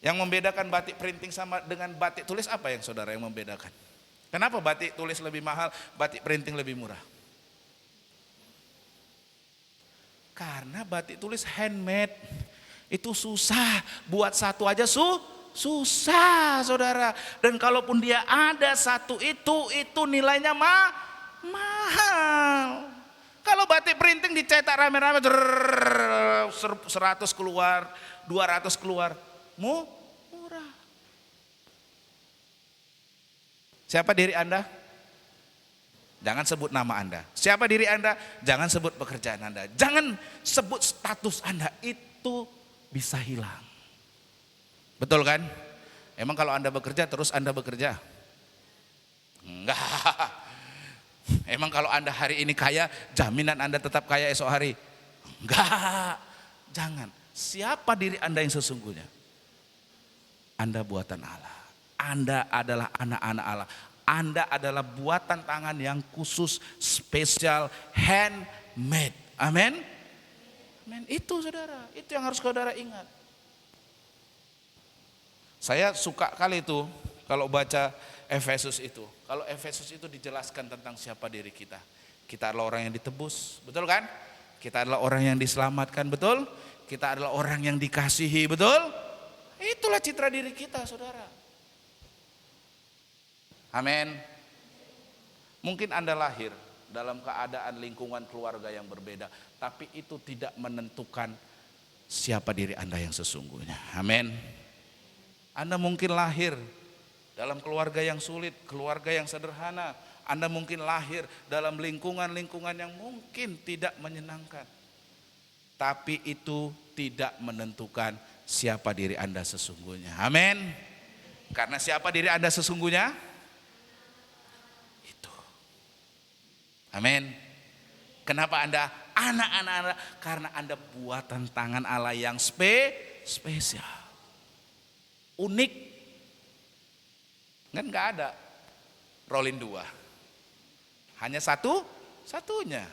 Yang membedakan batik printing sama dengan batik tulis apa yang saudara yang membedakan? Kenapa batik tulis lebih mahal, batik printing lebih murah? Karena batik tulis handmade itu susah, buat satu aja susah saudara. Dan kalaupun dia ada satu itu nilainya mahal. Kalau batik printing dicetak rame-rame 100 keluar, 200 keluar. Murah. Siapa diri Anda? Jangan sebut nama Anda. Siapa diri Anda? Jangan sebut pekerjaan Anda. Jangan sebut status Anda. Itu bisa hilang. Betul kan? Emang kalau Anda bekerja terus Anda bekerja? Enggak. Emang kalau Anda hari ini kaya, jaminan Anda tetap kaya esok hari? Enggak. Jangan. Siapa diri Anda yang sesungguhnya? Anda buatan Allah. Anda adalah anak-anak Allah. Anda adalah buatan tangan yang khusus, spesial, handmade. Amin. Amin. Itu saudara, itu yang harus saudara ingat. Saya suka kali itu kalau baca Efesus itu. Kalau Efesus itu dijelaskan tentang siapa diri kita. Kita adalah orang yang ditebus, betul kan? Kita adalah orang yang diselamatkan, betul? Kita adalah orang yang dikasihi, betul? Itulah citra diri kita, saudara. Amin. Mungkin Anda lahir dalam keadaan lingkungan keluarga yang berbeda, tapi itu tidak menentukan siapa diri Anda yang sesungguhnya. Amin. Anda mungkin lahir dalam keluarga yang sulit, keluarga yang sederhana. Anda mungkin lahir dalam lingkungan-lingkungan yang mungkin tidak menyenangkan. Tapi itu tidak menentukan siapa diri Anda sesungguhnya. Amin. Karena siapa diri Anda sesungguhnya? Itu. Amin. Kenapa Anda anak-anak Allah? Karena Anda buatan tangan Allah yang spesial. Unik. Kan enggak ada rolling 2. Hanya satunya.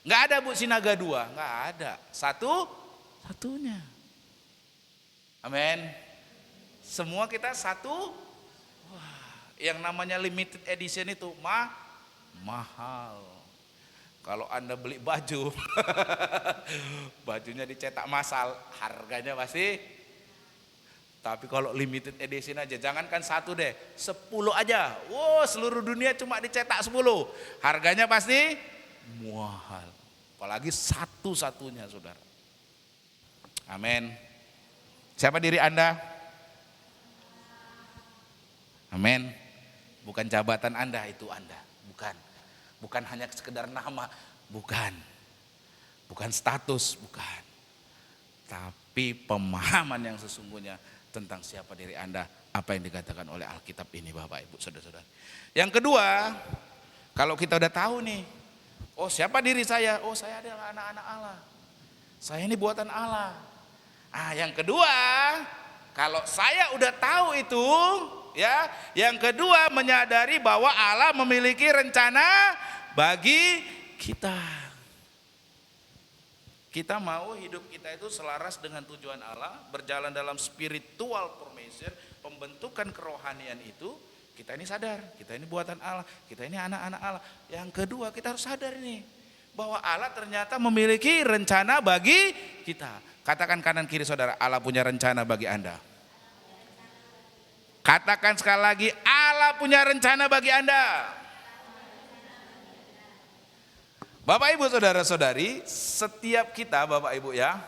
Enggak ada Bu Sinaga 2, enggak ada. Satunya. Amin. Semua kita satu. Wah, yang namanya limited edition itu mahal. Kalau Anda beli baju, bajunya dicetak massal, harganya pasti. Tapi kalau limited edition aja, jangankan 1 deh, 10 aja. Wow, seluruh dunia cuma dicetak 10. Harganya pasti mahal. Apalagi satu-satunya saudara. Amin. Siapa diri Anda? Amin. Bukan jabatan Anda, itu Anda. Bukan hanya sekedar nama, bukan status, bukan. Tapi pemahaman yang sesungguhnya tentang siapa diri Anda, apa yang dikatakan oleh Alkitab ini Bapak Ibu Saudara-saudara. Yang kedua, kalau kita udah tahu nih, Oh, siapa diri saya? Oh, saya adalah anak-anak Allah. Saya ini buatan Allah. Yang kedua, kalau saya udah tahu itu, ya, yang kedua menyadari bahwa Allah memiliki rencana bagi kita. Kita mau hidup kita itu selaras dengan tujuan Allah, berjalan dalam spiritual formation, pembentukan kerohanian itu, kita ini sadar, kita ini buatan Allah, kita ini anak-anak Allah. Yang kedua, kita harus sadar nih, bahwa Allah ternyata memiliki rencana bagi kita. Katakan kanan kiri saudara, Allah punya rencana bagi Anda. Katakan sekali lagi, Allah punya rencana bagi Anda. Bapak Ibu saudara-saudari, setiap kita Bapak Ibu ya,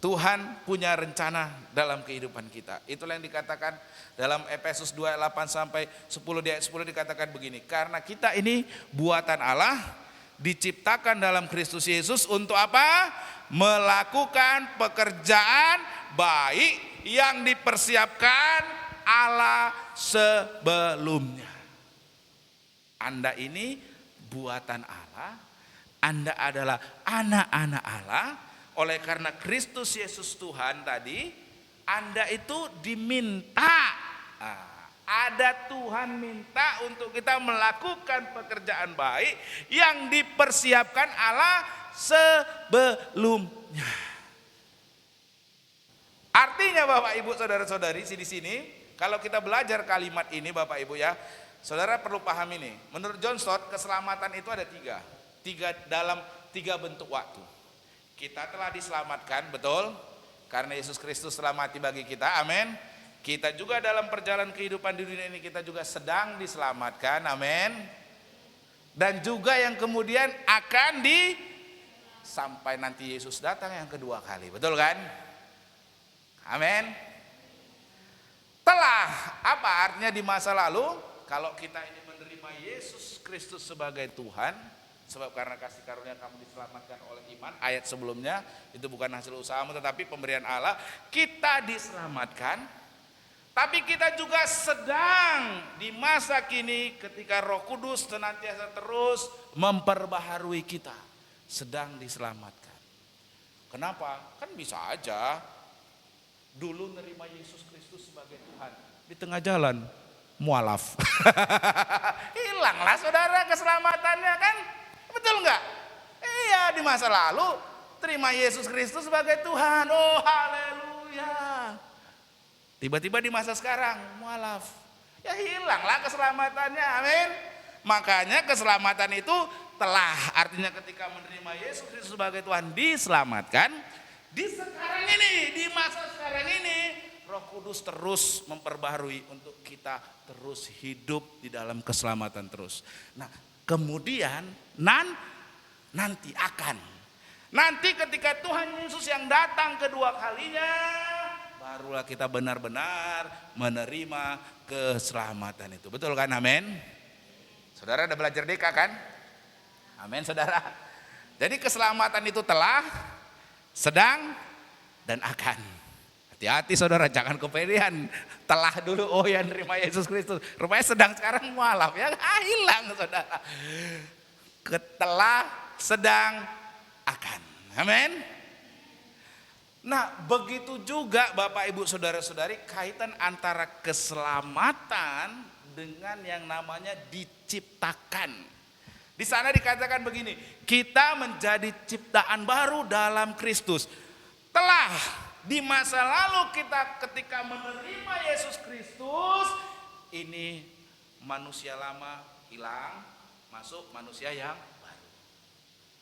Tuhan punya rencana dalam kehidupan kita. Itulah yang dikatakan dalam Efesus 2:8 sampai 10 di ayat 10 dikatakan begini. Karena kita ini buatan Allah, diciptakan dalam Kristus Yesus untuk apa? Melakukan pekerjaan baik yang dipersiapkan Allah sebelumnya. Anda ini buatan Allah, Anda adalah anak-anak Allah. Oleh karena Kristus Yesus Tuhan tadi, Anda itu diminta. Ada Tuhan minta untuk kita melakukan pekerjaan baik yang dipersiapkan Allah sebelumnya. Artinya Bapak Ibu saudara-saudari di sini, kalau kita belajar kalimat ini Bapak Ibu ya, saudara perlu paham ini. Menurut John Stott, keselamatan itu ada dalam tiga bentuk waktu. Kita telah diselamatkan, betul? Karena Yesus Kristus telah mati bagi kita, amin. Kita juga dalam perjalanan kehidupan di dunia ini kita juga sedang diselamatkan, amin. Dan juga yang kemudian akan sampai nanti Yesus datang yang kedua kali, betul kan? Amin. Telah, apa artinya di masa lalu? Kalau kita ini menerima Yesus Kristus sebagai Tuhan, sebab karena kasih karunia kamu diselamatkan oleh iman, ayat sebelumnya itu bukan hasil usahamu tetapi pemberian Allah, kita diselamatkan. Tapi kita juga sedang di masa kini ketika Roh Kudus senantiasa terus memperbaharui kita, sedang diselamatkan. Kenapa? Kan bisa aja dulu nerima Yesus Kristus sebagai Tuhan, di tengah jalan mualaf. Hilanglah saudara keselamatannya kan? Betul enggak? Iya, di masa lalu terima Yesus Kristus sebagai Tuhan. Oh haleluya. Tiba-tiba di masa sekarang mualaf. Ya hilanglah keselamatannya, amin. Makanya keselamatan itu telah, artinya ketika menerima Yesus Kristus sebagai Tuhan diselamatkan. Di sekarang ini, di masa sekarang ini, Roh Kudus terus memperbaharui untuk kita terus hidup di dalam keselamatan terus. Nah, kemudian nanti ketika Tuhan Yesus yang datang kedua kalinya, barulah kita benar-benar menerima keselamatan itu. Betul kan? Amin. Saudara udah belajar DK kan? Amin saudara. Jadi keselamatan itu telah, sedang, dan akan. Hati-hati saudara, jangan kepedean. Telah dulu, oh ya nerima Yesus Kristus. Rupanya sedang, sekarang mualaf ya, hilang saudara. Telah, sedang, akan. Amin. Nah begitu juga Bapak Ibu Saudara-saudari, kaitan antara keselamatan dengan yang namanya diciptakan. Di sana dikatakan begini, kita menjadi ciptaan baru dalam Kristus. Telah di masa lalu kita ketika menerima Yesus Kristus, ini manusia lama hilang, masuk manusia yang baru.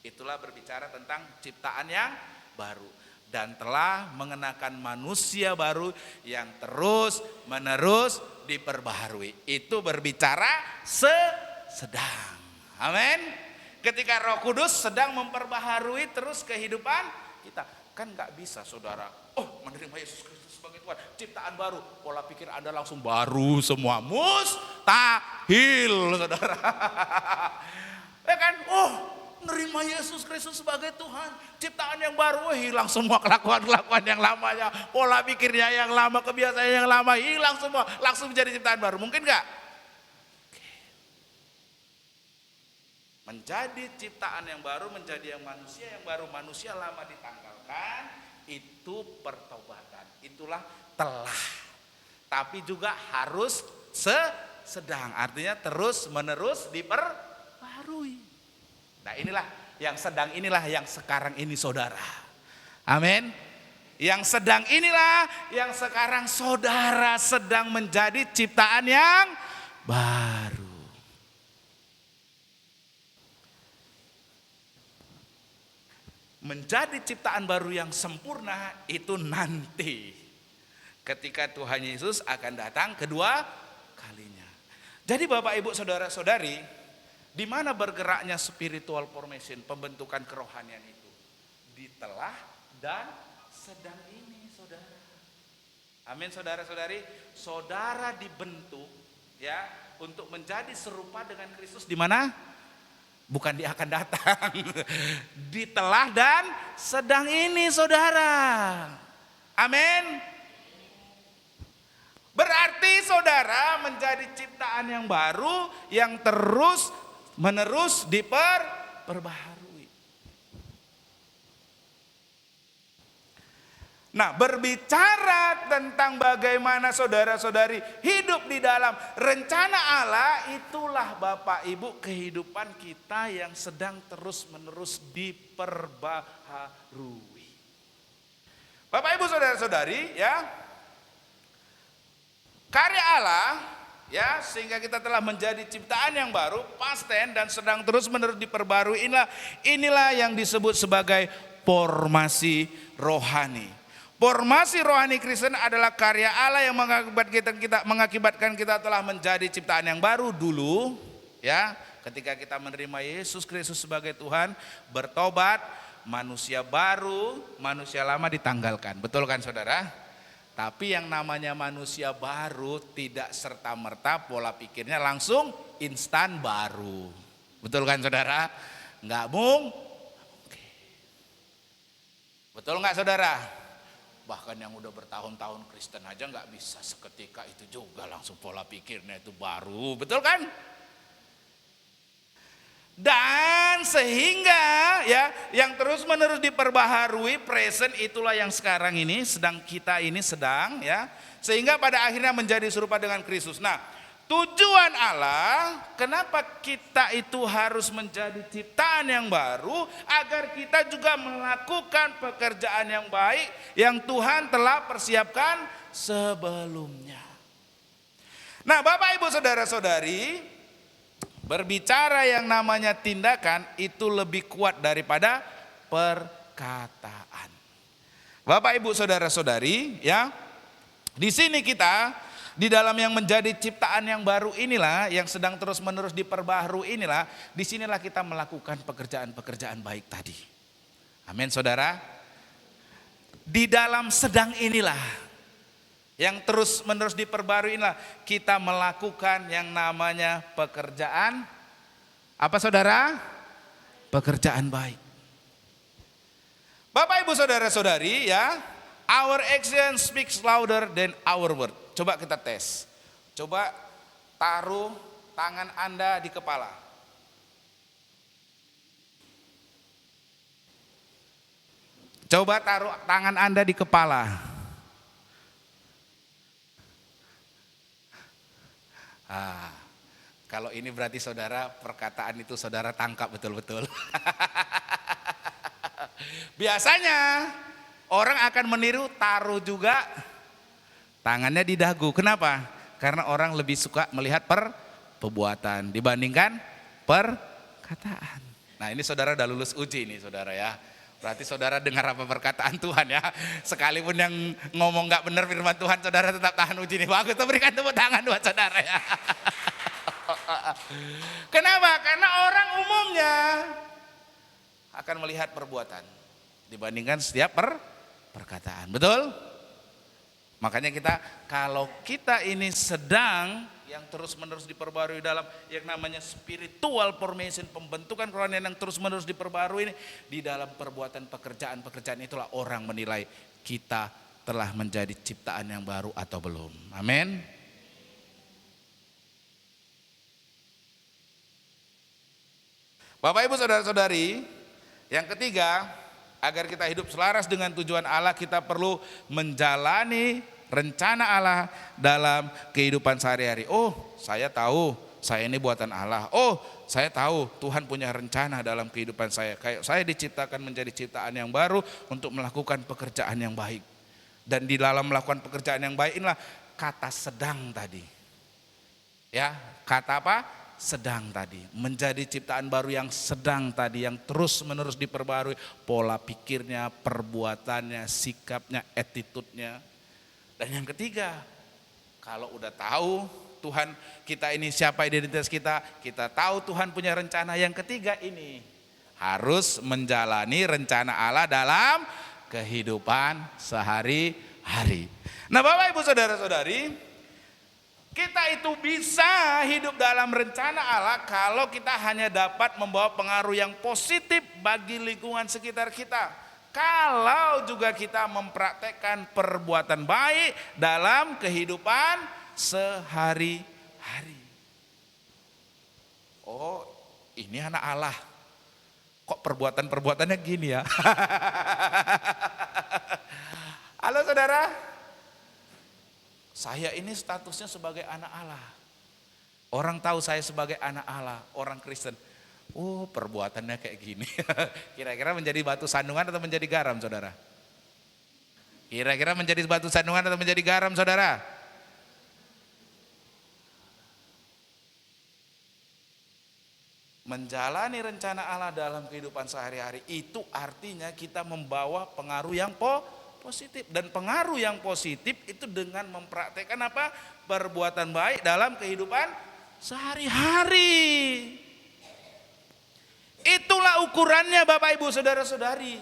Itulah berbicara tentang ciptaan yang baru. Dan telah mengenakan manusia baru yang terus menerus diperbaharui. Itu berbicara sedang. Amin. Ketika Roh Kudus sedang memperbaharui terus kehidupan kita. Kan gak bisa saudara, oh menerima Yesus Kristus sebagai Tuhan, ciptaan baru, pola pikir Anda langsung baru semua. Mustahil saudara. Ya kan, oh nerima Yesus Kristus sebagai Tuhan, ciptaan yang baru, hilang semua kelakuan-kelakuan yang lamanya, pola pikirnya yang lama, kebiasaan yang lama, hilang semua, langsung menjadi ciptaan baru. Mungkin gak? Menjadi ciptaan yang baru, menjadi yang baru, manusia lama ditanggalkan, itu pertobatan. Itulah telah. Tapi juga harus sedang, artinya terus menerus diperbarui. Nah inilah yang sedang, inilah yang sekarang ini saudara. Amin. Yang sedang inilah yang sekarang saudara sedang menjadi ciptaan yang baru. Menjadi ciptaan baru yang sempurna itu nanti ketika Tuhan Yesus akan datang kedua kalinya. Jadi Bapak Ibu saudara-saudari, di mana bergeraknya spiritual formation, pembentukan kerohanian itu? Di telah dan sedang ini saudara. Amin saudara-saudari. Saudara dibentuk ya untuk menjadi serupa dengan Kristus di mana? Bukan dia akan datang. Di telah dan sedang ini saudara. Amin. Berarti saudara menjadi ciptaan yang baru yang terus menerus diperbaharui. Nah, berbicara tentang bagaimana saudara-saudari hidup di dalam rencana Allah, itulah Bapak Ibu kehidupan kita yang sedang terus-menerus diperbaharui. Bapak Ibu saudara-saudari ya, karya Allah ya, sehingga kita telah menjadi ciptaan yang baru, past tense, dan sedang terus-menerus diperbarui. Inilah yang disebut sebagai formasi rohani. Formasi rohani Kristen adalah karya Allah yang mengakibatkan kita telah menjadi ciptaan yang baru dulu ya, ketika kita menerima Yesus Kristus sebagai Tuhan, bertobat, manusia baru, manusia lama ditanggalkan. Betul kan saudara? Tapi yang namanya manusia baru tidak serta-merta pola pikirnya langsung instan baru. Betul kan saudara? Enggak mungkin. Betul enggak saudara? Bahkan yang udah bertahun-tahun Kristen aja nggak bisa seketika itu juga langsung pola pikirnya itu baru, betul kan? Dan sehingga ya yang terus menerus diperbaharui present, itulah yang sekarang ini sedang kita ini sedang ya, sehingga pada akhirnya menjadi serupa dengan Kristus. Nah, tujuan Allah kenapa kita itu harus menjadi ciptaan yang baru, agar kita juga melakukan pekerjaan yang baik yang Tuhan telah persiapkan sebelumnya. Nah Bapak Ibu saudara-saudari, berbicara yang namanya tindakan itu lebih kuat daripada perkataan. Bapak Ibu saudara-saudari ya, di sini kita di dalam yang menjadi ciptaan yang baru inilah, yang sedang terus menerus diperbaharui inilah, disinilah kita melakukan pekerjaan-pekerjaan baik tadi. Amin saudara. Di dalam sedang inilah, yang terus menerus diperbaharui inilah, kita melakukan yang namanya pekerjaan, apa saudara? Pekerjaan baik. Bapak Ibu saudara-saudari ya, our action speaks louder than our word. Coba kita tes. Coba taruh tangan Anda di kepala. Coba taruh tangan Anda di kepala. Kalau ini berarti saudara, perkataan itu saudara tangkap betul-betul. Biasanya orang akan meniru taruh juga tangannya di dagu. Kenapa? Karena orang lebih suka melihat perbuatan dibandingkan perkataan. Nah ini saudara udah lulus uji nih saudara ya. Berarti saudara dengar apa perkataan Tuhan ya. Sekalipun yang ngomong gak benar firman Tuhan, saudara tetap tahan uji nih. Bagus, berikan tepuk tangan buat saudara ya. Kenapa? Karena orang umumnya akan melihat perbuatan dibandingkan setiap perkataan. Betul? Makanya kalau kita ini sedang yang terus menerus diperbarui dalam yang namanya spiritual formation, pembentukan kerohanian yang terus menerus diperbarui ini, di dalam perbuatan pekerjaan-pekerjaan itulah orang menilai kita telah menjadi ciptaan yang baru atau belum. Amin. Bapak Ibu Saudara-saudari, yang ketiga, agar kita hidup selaras dengan tujuan Allah, kita perlu menjalani rencana Allah dalam kehidupan sehari-hari. Oh, saya tahu saya ini buatan Allah. Oh, saya tahu Tuhan punya rencana dalam kehidupan saya. Kayak saya diciptakan menjadi ciptaan yang baru untuk melakukan pekerjaan yang baik. Dan di dalam melakukan pekerjaan yang baik inilah kata sedang tadi. Ya, kata apa? Sedang tadi. Menjadi ciptaan baru yang sedang tadi, yang terus-menerus diperbarui pola pikirnya, perbuatannya, sikapnya, attitude-nya. Dan yang ketiga, kalau udah tahu Tuhan kita ini siapa identitas kita tahu Tuhan punya rencana. Yang ketiga ini harus menjalani rencana Allah dalam kehidupan sehari-hari. Nah, Bapak Ibu Saudara-saudari, kita itu bisa hidup dalam rencana Allah kalau kita hanya dapat membawa pengaruh yang positif bagi lingkungan sekitar kita. Kalau juga kita mempraktekkan perbuatan baik dalam kehidupan sehari-hari. Oh, ini anak Allah. Kok perbuatan-perbuatannya gini ya? Halo saudara, saya ini statusnya sebagai anak Allah. Orang tahu saya sebagai anak Allah, orang Kristen. Oh, perbuatannya kayak gini. Kira-kira menjadi batu sandungan atau menjadi garam, saudara? Kira-kira menjadi batu sandungan atau menjadi garam, saudara? Menjalani rencana Allah dalam kehidupan sehari-hari itu artinya kita membawa pengaruh yang positif. Dan pengaruh yang positif itu dengan mempraktekkan apa? Perbuatan baik dalam kehidupan sehari-hari. Itulah ukurannya Bapak Ibu Saudara-saudari.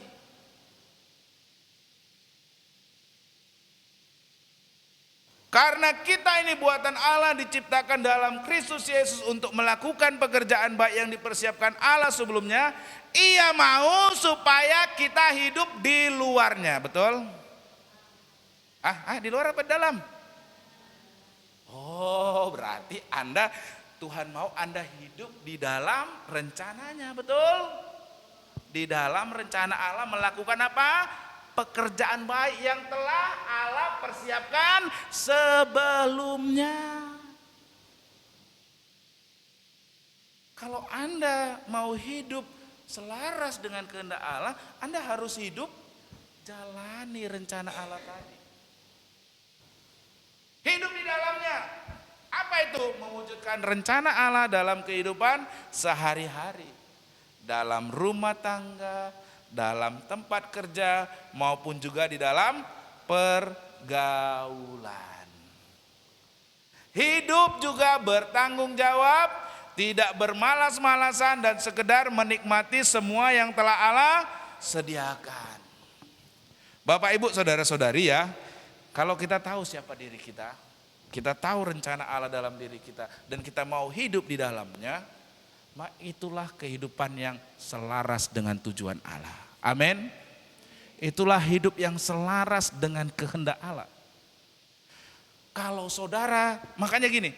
Karena kita ini buatan Allah, diciptakan dalam Kristus Yesus untuk melakukan pekerjaan baik yang dipersiapkan Allah sebelumnya. Ia mau supaya kita hidup di luarnya, betul? Di luar apa di dalam? Oh, berarti Tuhan mau Anda hidup di dalam rencananya, betul? Di dalam rencana Allah melakukan apa? Pekerjaan baik yang telah Allah persiapkan sebelumnya. Kalau Anda mau hidup selaras dengan kehendak Allah, Anda harus hidup jalani rencana Allah tadi. Hidup di dalamnya. Apa itu? Mewujudkan rencana Allah dalam kehidupan sehari-hari. Dalam rumah tangga, dalam tempat kerja, maupun juga di dalam pergaulan. Hidup juga bertanggung jawab, tidak bermalas-malasan dan sekedar menikmati semua yang telah Allah sediakan. Bapak Ibu Saudara-saudari ya, kalau kita tahu siapa diri kita tahu rencana Allah dalam diri kita, dan kita mau hidup di dalamnya, maka itulah kehidupan yang selaras dengan tujuan Allah. Amin. Itulah hidup yang selaras dengan kehendak Allah. Kalau saudara, makanya gini,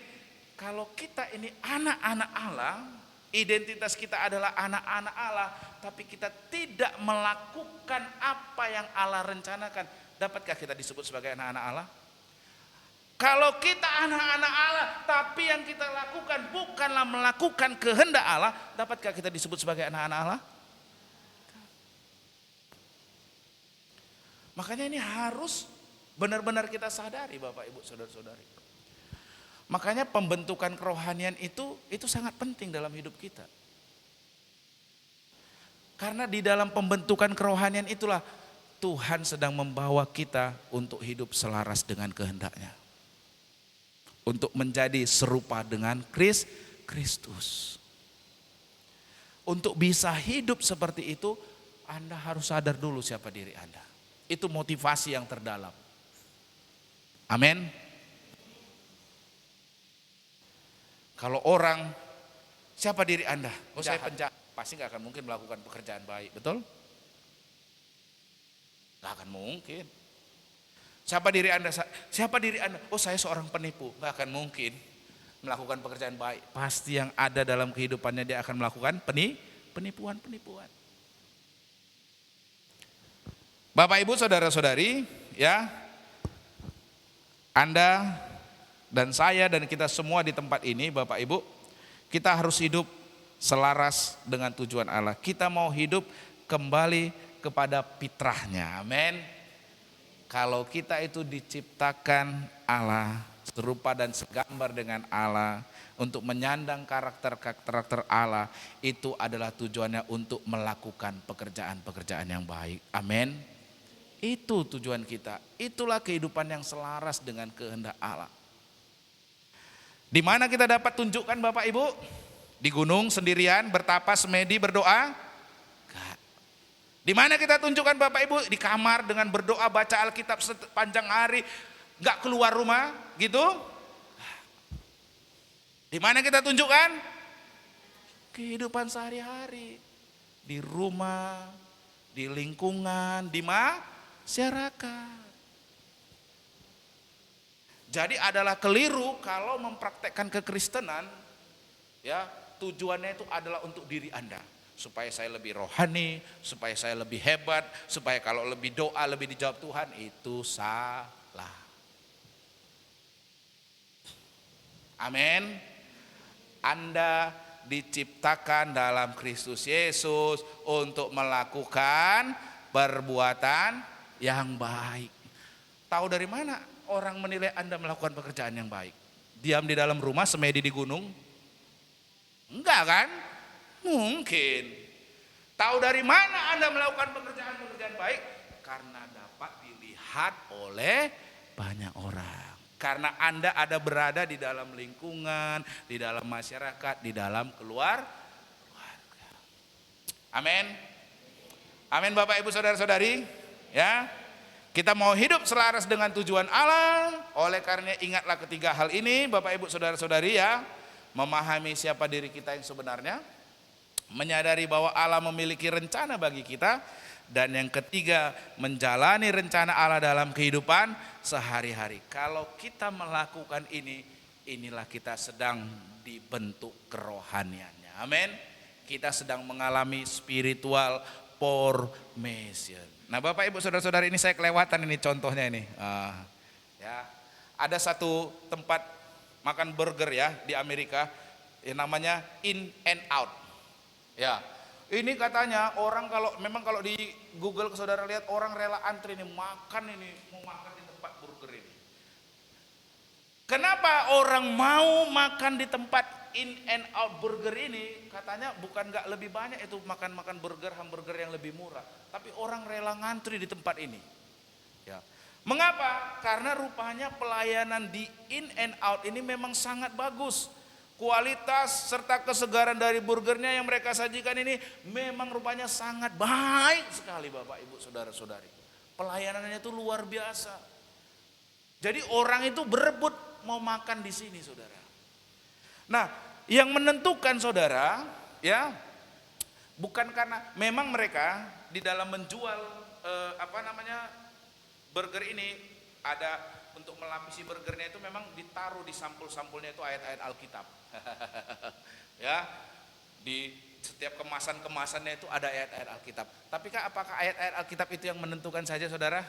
kalau kita ini anak-anak Allah, identitas kita adalah anak-anak Allah, tapi kita tidak melakukan apa yang Allah rencanakan, dapatkah kita disebut sebagai anak-anak Allah? Kalau kita anak-anak Allah, tapi yang kita lakukan bukanlah melakukan kehendak Allah, dapatkah kita disebut sebagai anak-anak Allah? Makanya ini harus benar-benar kita sadari Bapak Ibu Saudara-saudari. Makanya pembentukan kerohanian itu sangat penting dalam hidup kita. Karena di dalam pembentukan kerohanian itulah Tuhan sedang membawa kita untuk hidup selaras dengan kehendak-Nya. Untuk menjadi serupa dengan Kristus. Untuk bisa hidup seperti itu, Anda harus sadar dulu siapa diri Anda. Itu motivasi yang terdalam. Amin. Kalau orang, siapa diri Anda? Oh, saya penjahat, pasti gak akan mungkin melakukan pekerjaan baik, betul? Gak akan mungkin. Siapa diri Anda? Siapa diri Anda? Oh, saya seorang penipu. Gak akan mungkin melakukan pekerjaan baik. Pasti yang ada dalam kehidupannya dia akan melakukan penipuan. Bapak Ibu saudara-saudari, ya, Anda dan saya dan kita semua di tempat ini, Bapak Ibu, kita harus hidup selaras dengan tujuan Allah. Kita mau hidup kembali kepada fitrahnya, amin. Kalau kita itu diciptakan Allah, serupa dan segambar dengan Allah, untuk menyandang karakter Allah, itu adalah tujuannya untuk melakukan pekerjaan-pekerjaan yang baik, amin. Itu tujuan kita, itulah kehidupan yang selaras dengan kehendak Allah. Di mana kita dapat tunjukkan Bapak Ibu? Di gunung sendirian, bertapa, semedi, berdoa? Enggak. Di mana kita tunjukkan Bapak Ibu? Di kamar dengan berdoa, baca Alkitab sepanjang hari, enggak keluar rumah gitu? Di mana kita tunjukkan? Kehidupan sehari-hari. Di rumah, di lingkungan, di masyarakat. Jadi adalah keliru kalau mempraktekkan kekristenan, ya, tujuannya itu adalah untuk diri Anda, supaya saya lebih rohani, supaya saya lebih hebat, supaya kalau lebih doa lebih dijawab Tuhan. Itu salah. Amin. Anda diciptakan dalam Kristus Yesus untuk melakukan perbuatan yang baik. Tahu dari mana orang menilai Anda melakukan pekerjaan yang baik? Diam di dalam rumah, semedi di gunung? Enggak kan? Mungkin. Tahu dari mana Anda melakukan pekerjaan-pekerjaan baik? Karena dapat dilihat oleh banyak orang. Karena Anda ada berada di dalam lingkungan, di dalam masyarakat, di dalam keluarga. Amin. Amin Bapak Ibu saudara-saudari, ya. Kita mau hidup selaras dengan tujuan Allah. Oleh karena ingatlah ketiga hal ini Bapak Ibu saudara-saudari, ya. Memahami siapa diri kita yang sebenarnya, menyadari bahwa Allah memiliki rencana bagi kita, dan yang ketiga menjalani rencana Allah dalam kehidupan sehari-hari. Kalau kita melakukan ini, inilah kita sedang dibentuk kerohaniannya. Amin. Kita sedang mengalami spiritual formation. Nah Bapak Ibu saudara-saudari, ini saya kelewatan ini contohnya ini. Ya, ada satu tempat makan burger ya di Amerika, yang namanya In and Out. Ya, ini katanya orang kalau di Google saudara lihat, orang rela antri nih makan ini, mau makan di tempat burger ini. Kenapa orang mau makan di tempat In and Out burger ini? Katanya bukan nggak lebih banyak itu makan hamburger yang lebih murah, tapi orang rela ngantri di tempat ini. Ya. Mengapa? Karena rupanya pelayanan di In and Out ini memang sangat bagus. Kualitas serta kesegaran dari burgernya yang mereka sajikan ini memang rupanya sangat baik sekali Bapak Ibu saudara-saudari. Pelayanannya itu luar biasa. Jadi orang itu berebut mau makan di sini saudara. Nah, yang menentukan saudara, ya, bukan karena memang mereka di dalam menjual burger ini ada untuk melapisi burgernya itu memang ditaruh di sampul-sampulnya itu ayat-ayat Alkitab. Ya, di setiap kemasan-kemasannya itu ada ayat-ayat Alkitab. Tapi apakah ayat-ayat Alkitab itu yang menentukan saja saudara?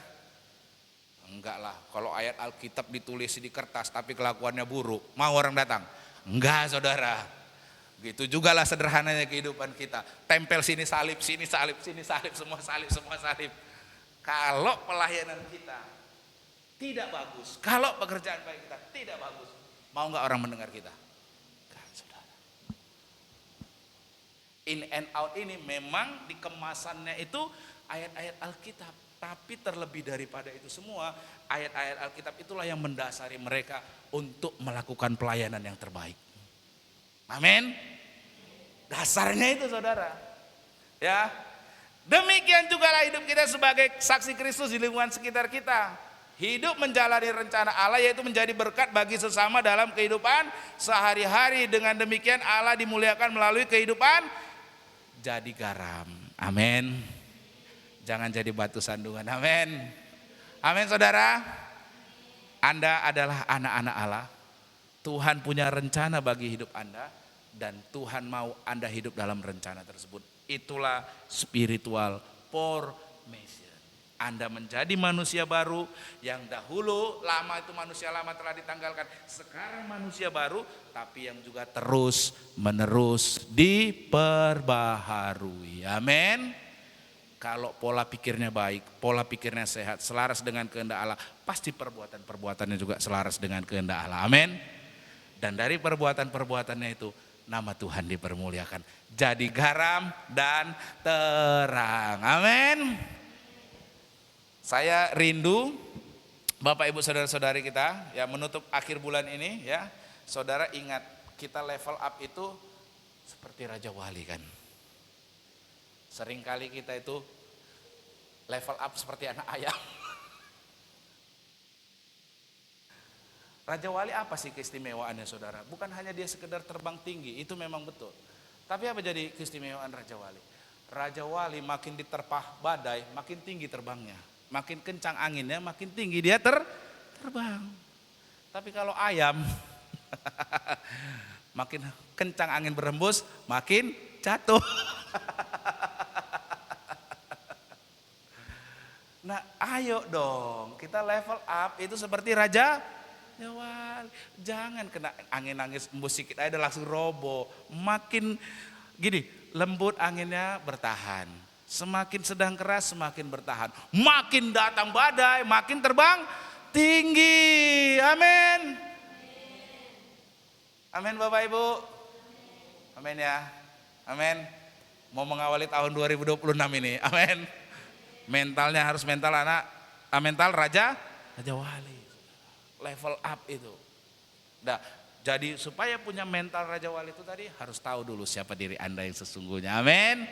Enggak lah. Kalau ayat Alkitab ditulis di kertas tapi kelakuannya buruk, mau orang datang? Enggak saudara. Gitu jugalah sederhananya kehidupan kita. Tempel sini salib, sini salib, sini salib, semua salib, semua salib. Kalau pelayanan kita tidak bagus, kalau pekerjaan baik kita tidak bagus, mau nggak orang mendengar kita? Kan, saudara. In and Out ini memang di kemasannya itu ayat-ayat Alkitab, tapi terlebih daripada itu semua, ayat-ayat Alkitab itulah yang mendasari mereka untuk melakukan pelayanan yang terbaik. Amin. Dasarnya itu saudara. Ya. Demikian juga hidup kita sebagai saksi Kristus di lingkungan sekitar kita. Hidup menjalani rencana Allah, yaitu menjadi berkat bagi sesama dalam kehidupan sehari-hari. Dengan demikian Allah dimuliakan melalui kehidupan jadi garam. Amin. Jangan jadi batu sandungan. Amin. Amin saudara. Anda adalah anak-anak Allah. Tuhan punya rencana bagi hidup Anda, dan Tuhan mau Anda hidup dalam rencana tersebut. Itulah spiritual formation. Anda menjadi manusia baru yang dahulu lama itu manusia lama telah ditanggalkan. Sekarang manusia baru tapi yang juga terus menerus diperbaharui. Amin. Kalau pola pikirnya baik, pola pikirnya sehat, selaras dengan kehendak Allah, pasti perbuatan-perbuatannya juga selaras dengan kehendak Allah. Amin. Dan dari perbuatan-perbuatannya itu nama Tuhan dipermuliakan. Jadi garam dan terang. Amin. Saya rindu Bapak Ibu saudara-saudari kita ya menutup akhir bulan ini ya. Saudara ingat kita level up itu seperti Raja Wali kan. Seringkali kita itu level up seperti anak ayam. Raja Wali apa sih keistimewaannya saudara? Bukan hanya dia sekedar terbang tinggi, itu memang betul. Tapi apa jadi keistimewaan Raja Wali? Raja Wali makin diterpah badai, makin tinggi terbangnya. Makin kencang anginnya, makin tinggi dia terbang. Tapi kalau ayam, makin kencang angin berhembus, makin jatuh. Nah ayo dong, kita level up itu seperti Raja Wali. Jangan kena angin-angin embus sedikit aja langsung roboh. Makin gini, lembut anginnya bertahan. Semakin sedang keras semakin bertahan. Makin datang badai, makin terbang tinggi. Amin. Amin Bapak Ibu. Amin ya. Amin. Mau mengawali tahun 2026 ini. Amin. Mentalnya harus mental mental Raja Wali. Level up itu. Nah, jadi supaya punya mental Raja Wali itu tadi harus tahu dulu siapa diri Anda yang sesungguhnya. Amin.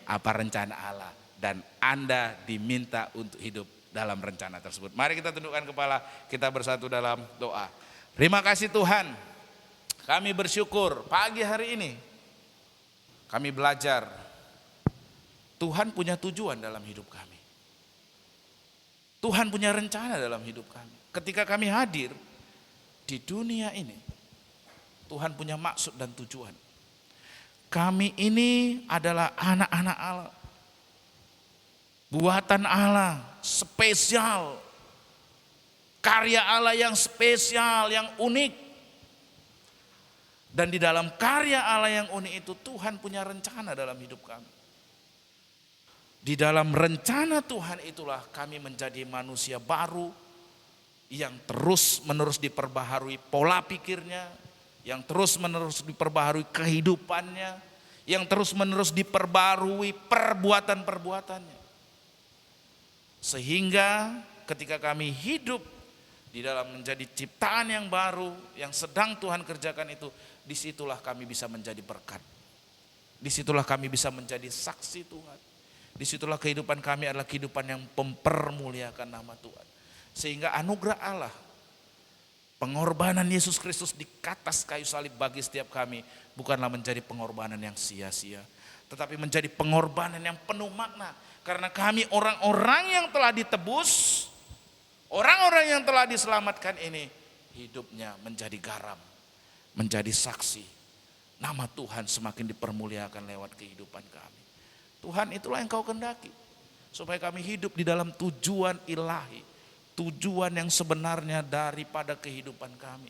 Apa rencana Allah dan Anda diminta untuk hidup dalam rencana tersebut. Mari kita tundukkan kepala, kita bersatu dalam doa. Terima kasih Tuhan. Kami bersyukur pagi hari ini kami belajar Tuhan punya tujuan dalam hidup kami. Tuhan punya rencana dalam hidup kami. Ketika kami hadir di dunia ini, Tuhan punya maksud dan tujuan. Kami ini adalah anak-anak Allah. Buatan Allah, spesial. Karya Allah yang spesial, yang unik. Dan di dalam karya Allah yang unik itu Tuhan punya rencana dalam hidup kami. Di dalam rencana Tuhan itulah kami menjadi manusia baru yang terus menerus diperbaharui pola pikirnya, yang terus menerus diperbaharui kehidupannya, yang terus menerus diperbarui perbuatan-perbuatannya. Sehingga ketika kami hidup di dalam menjadi ciptaan yang baru yang sedang Tuhan kerjakan itu, disitulah kami bisa menjadi berkat. Disitulah kami bisa menjadi saksi Tuhan. Disitulah kehidupan kami adalah kehidupan yang mempermuliakan nama Tuhan. Sehingga anugerah Allah, pengorbanan Yesus Kristus di atas kayu salib bagi setiap kami bukanlah menjadi pengorbanan yang sia-sia, tetapi menjadi pengorbanan yang penuh makna. Karena kami orang-orang yang telah ditebus, orang-orang yang telah diselamatkan ini, hidupnya menjadi garam, menjadi saksi. Nama Tuhan semakin dipermuliakan lewat kehidupan kami. Tuhan itulah yang Kau kehendaki, supaya kami hidup di dalam tujuan ilahi, tujuan yang sebenarnya daripada kehidupan kami.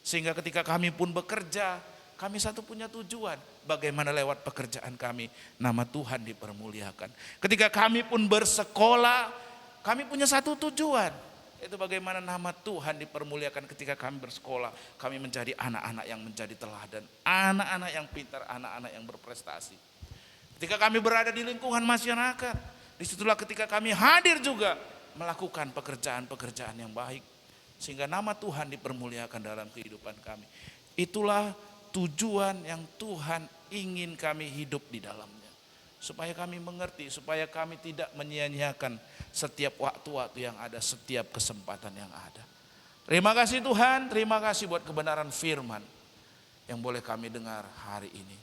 Sehingga ketika kami pun bekerja, kami satu punya tujuan, bagaimana lewat pekerjaan kami nama Tuhan dipermuliakan. Ketika kami pun bersekolah, kami punya satu tujuan, yaitu bagaimana nama Tuhan dipermuliakan. Ketika kami bersekolah, kami menjadi anak-anak yang menjadi teladan, anak-anak yang pintar, anak-anak yang berprestasi. Ketika kami berada di lingkungan masyarakat, disitulah ketika kami hadir juga melakukan pekerjaan-pekerjaan yang baik. Sehingga nama Tuhan dipermuliakan dalam kehidupan kami. Itulah tujuan yang Tuhan ingin kami hidup di dalamnya. Supaya kami mengerti, supaya kami tidak menyia-nyiakan setiap waktu-waktu yang ada, setiap kesempatan yang ada. Terima kasih Tuhan, terima kasih buat kebenaran firman yang boleh kami dengar hari ini.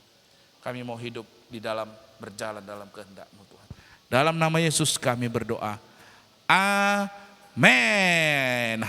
Kami mau hidup di dalam, berjalan dalam kehendak-Mu Tuhan. Dalam nama Yesus kami berdoa. Amin.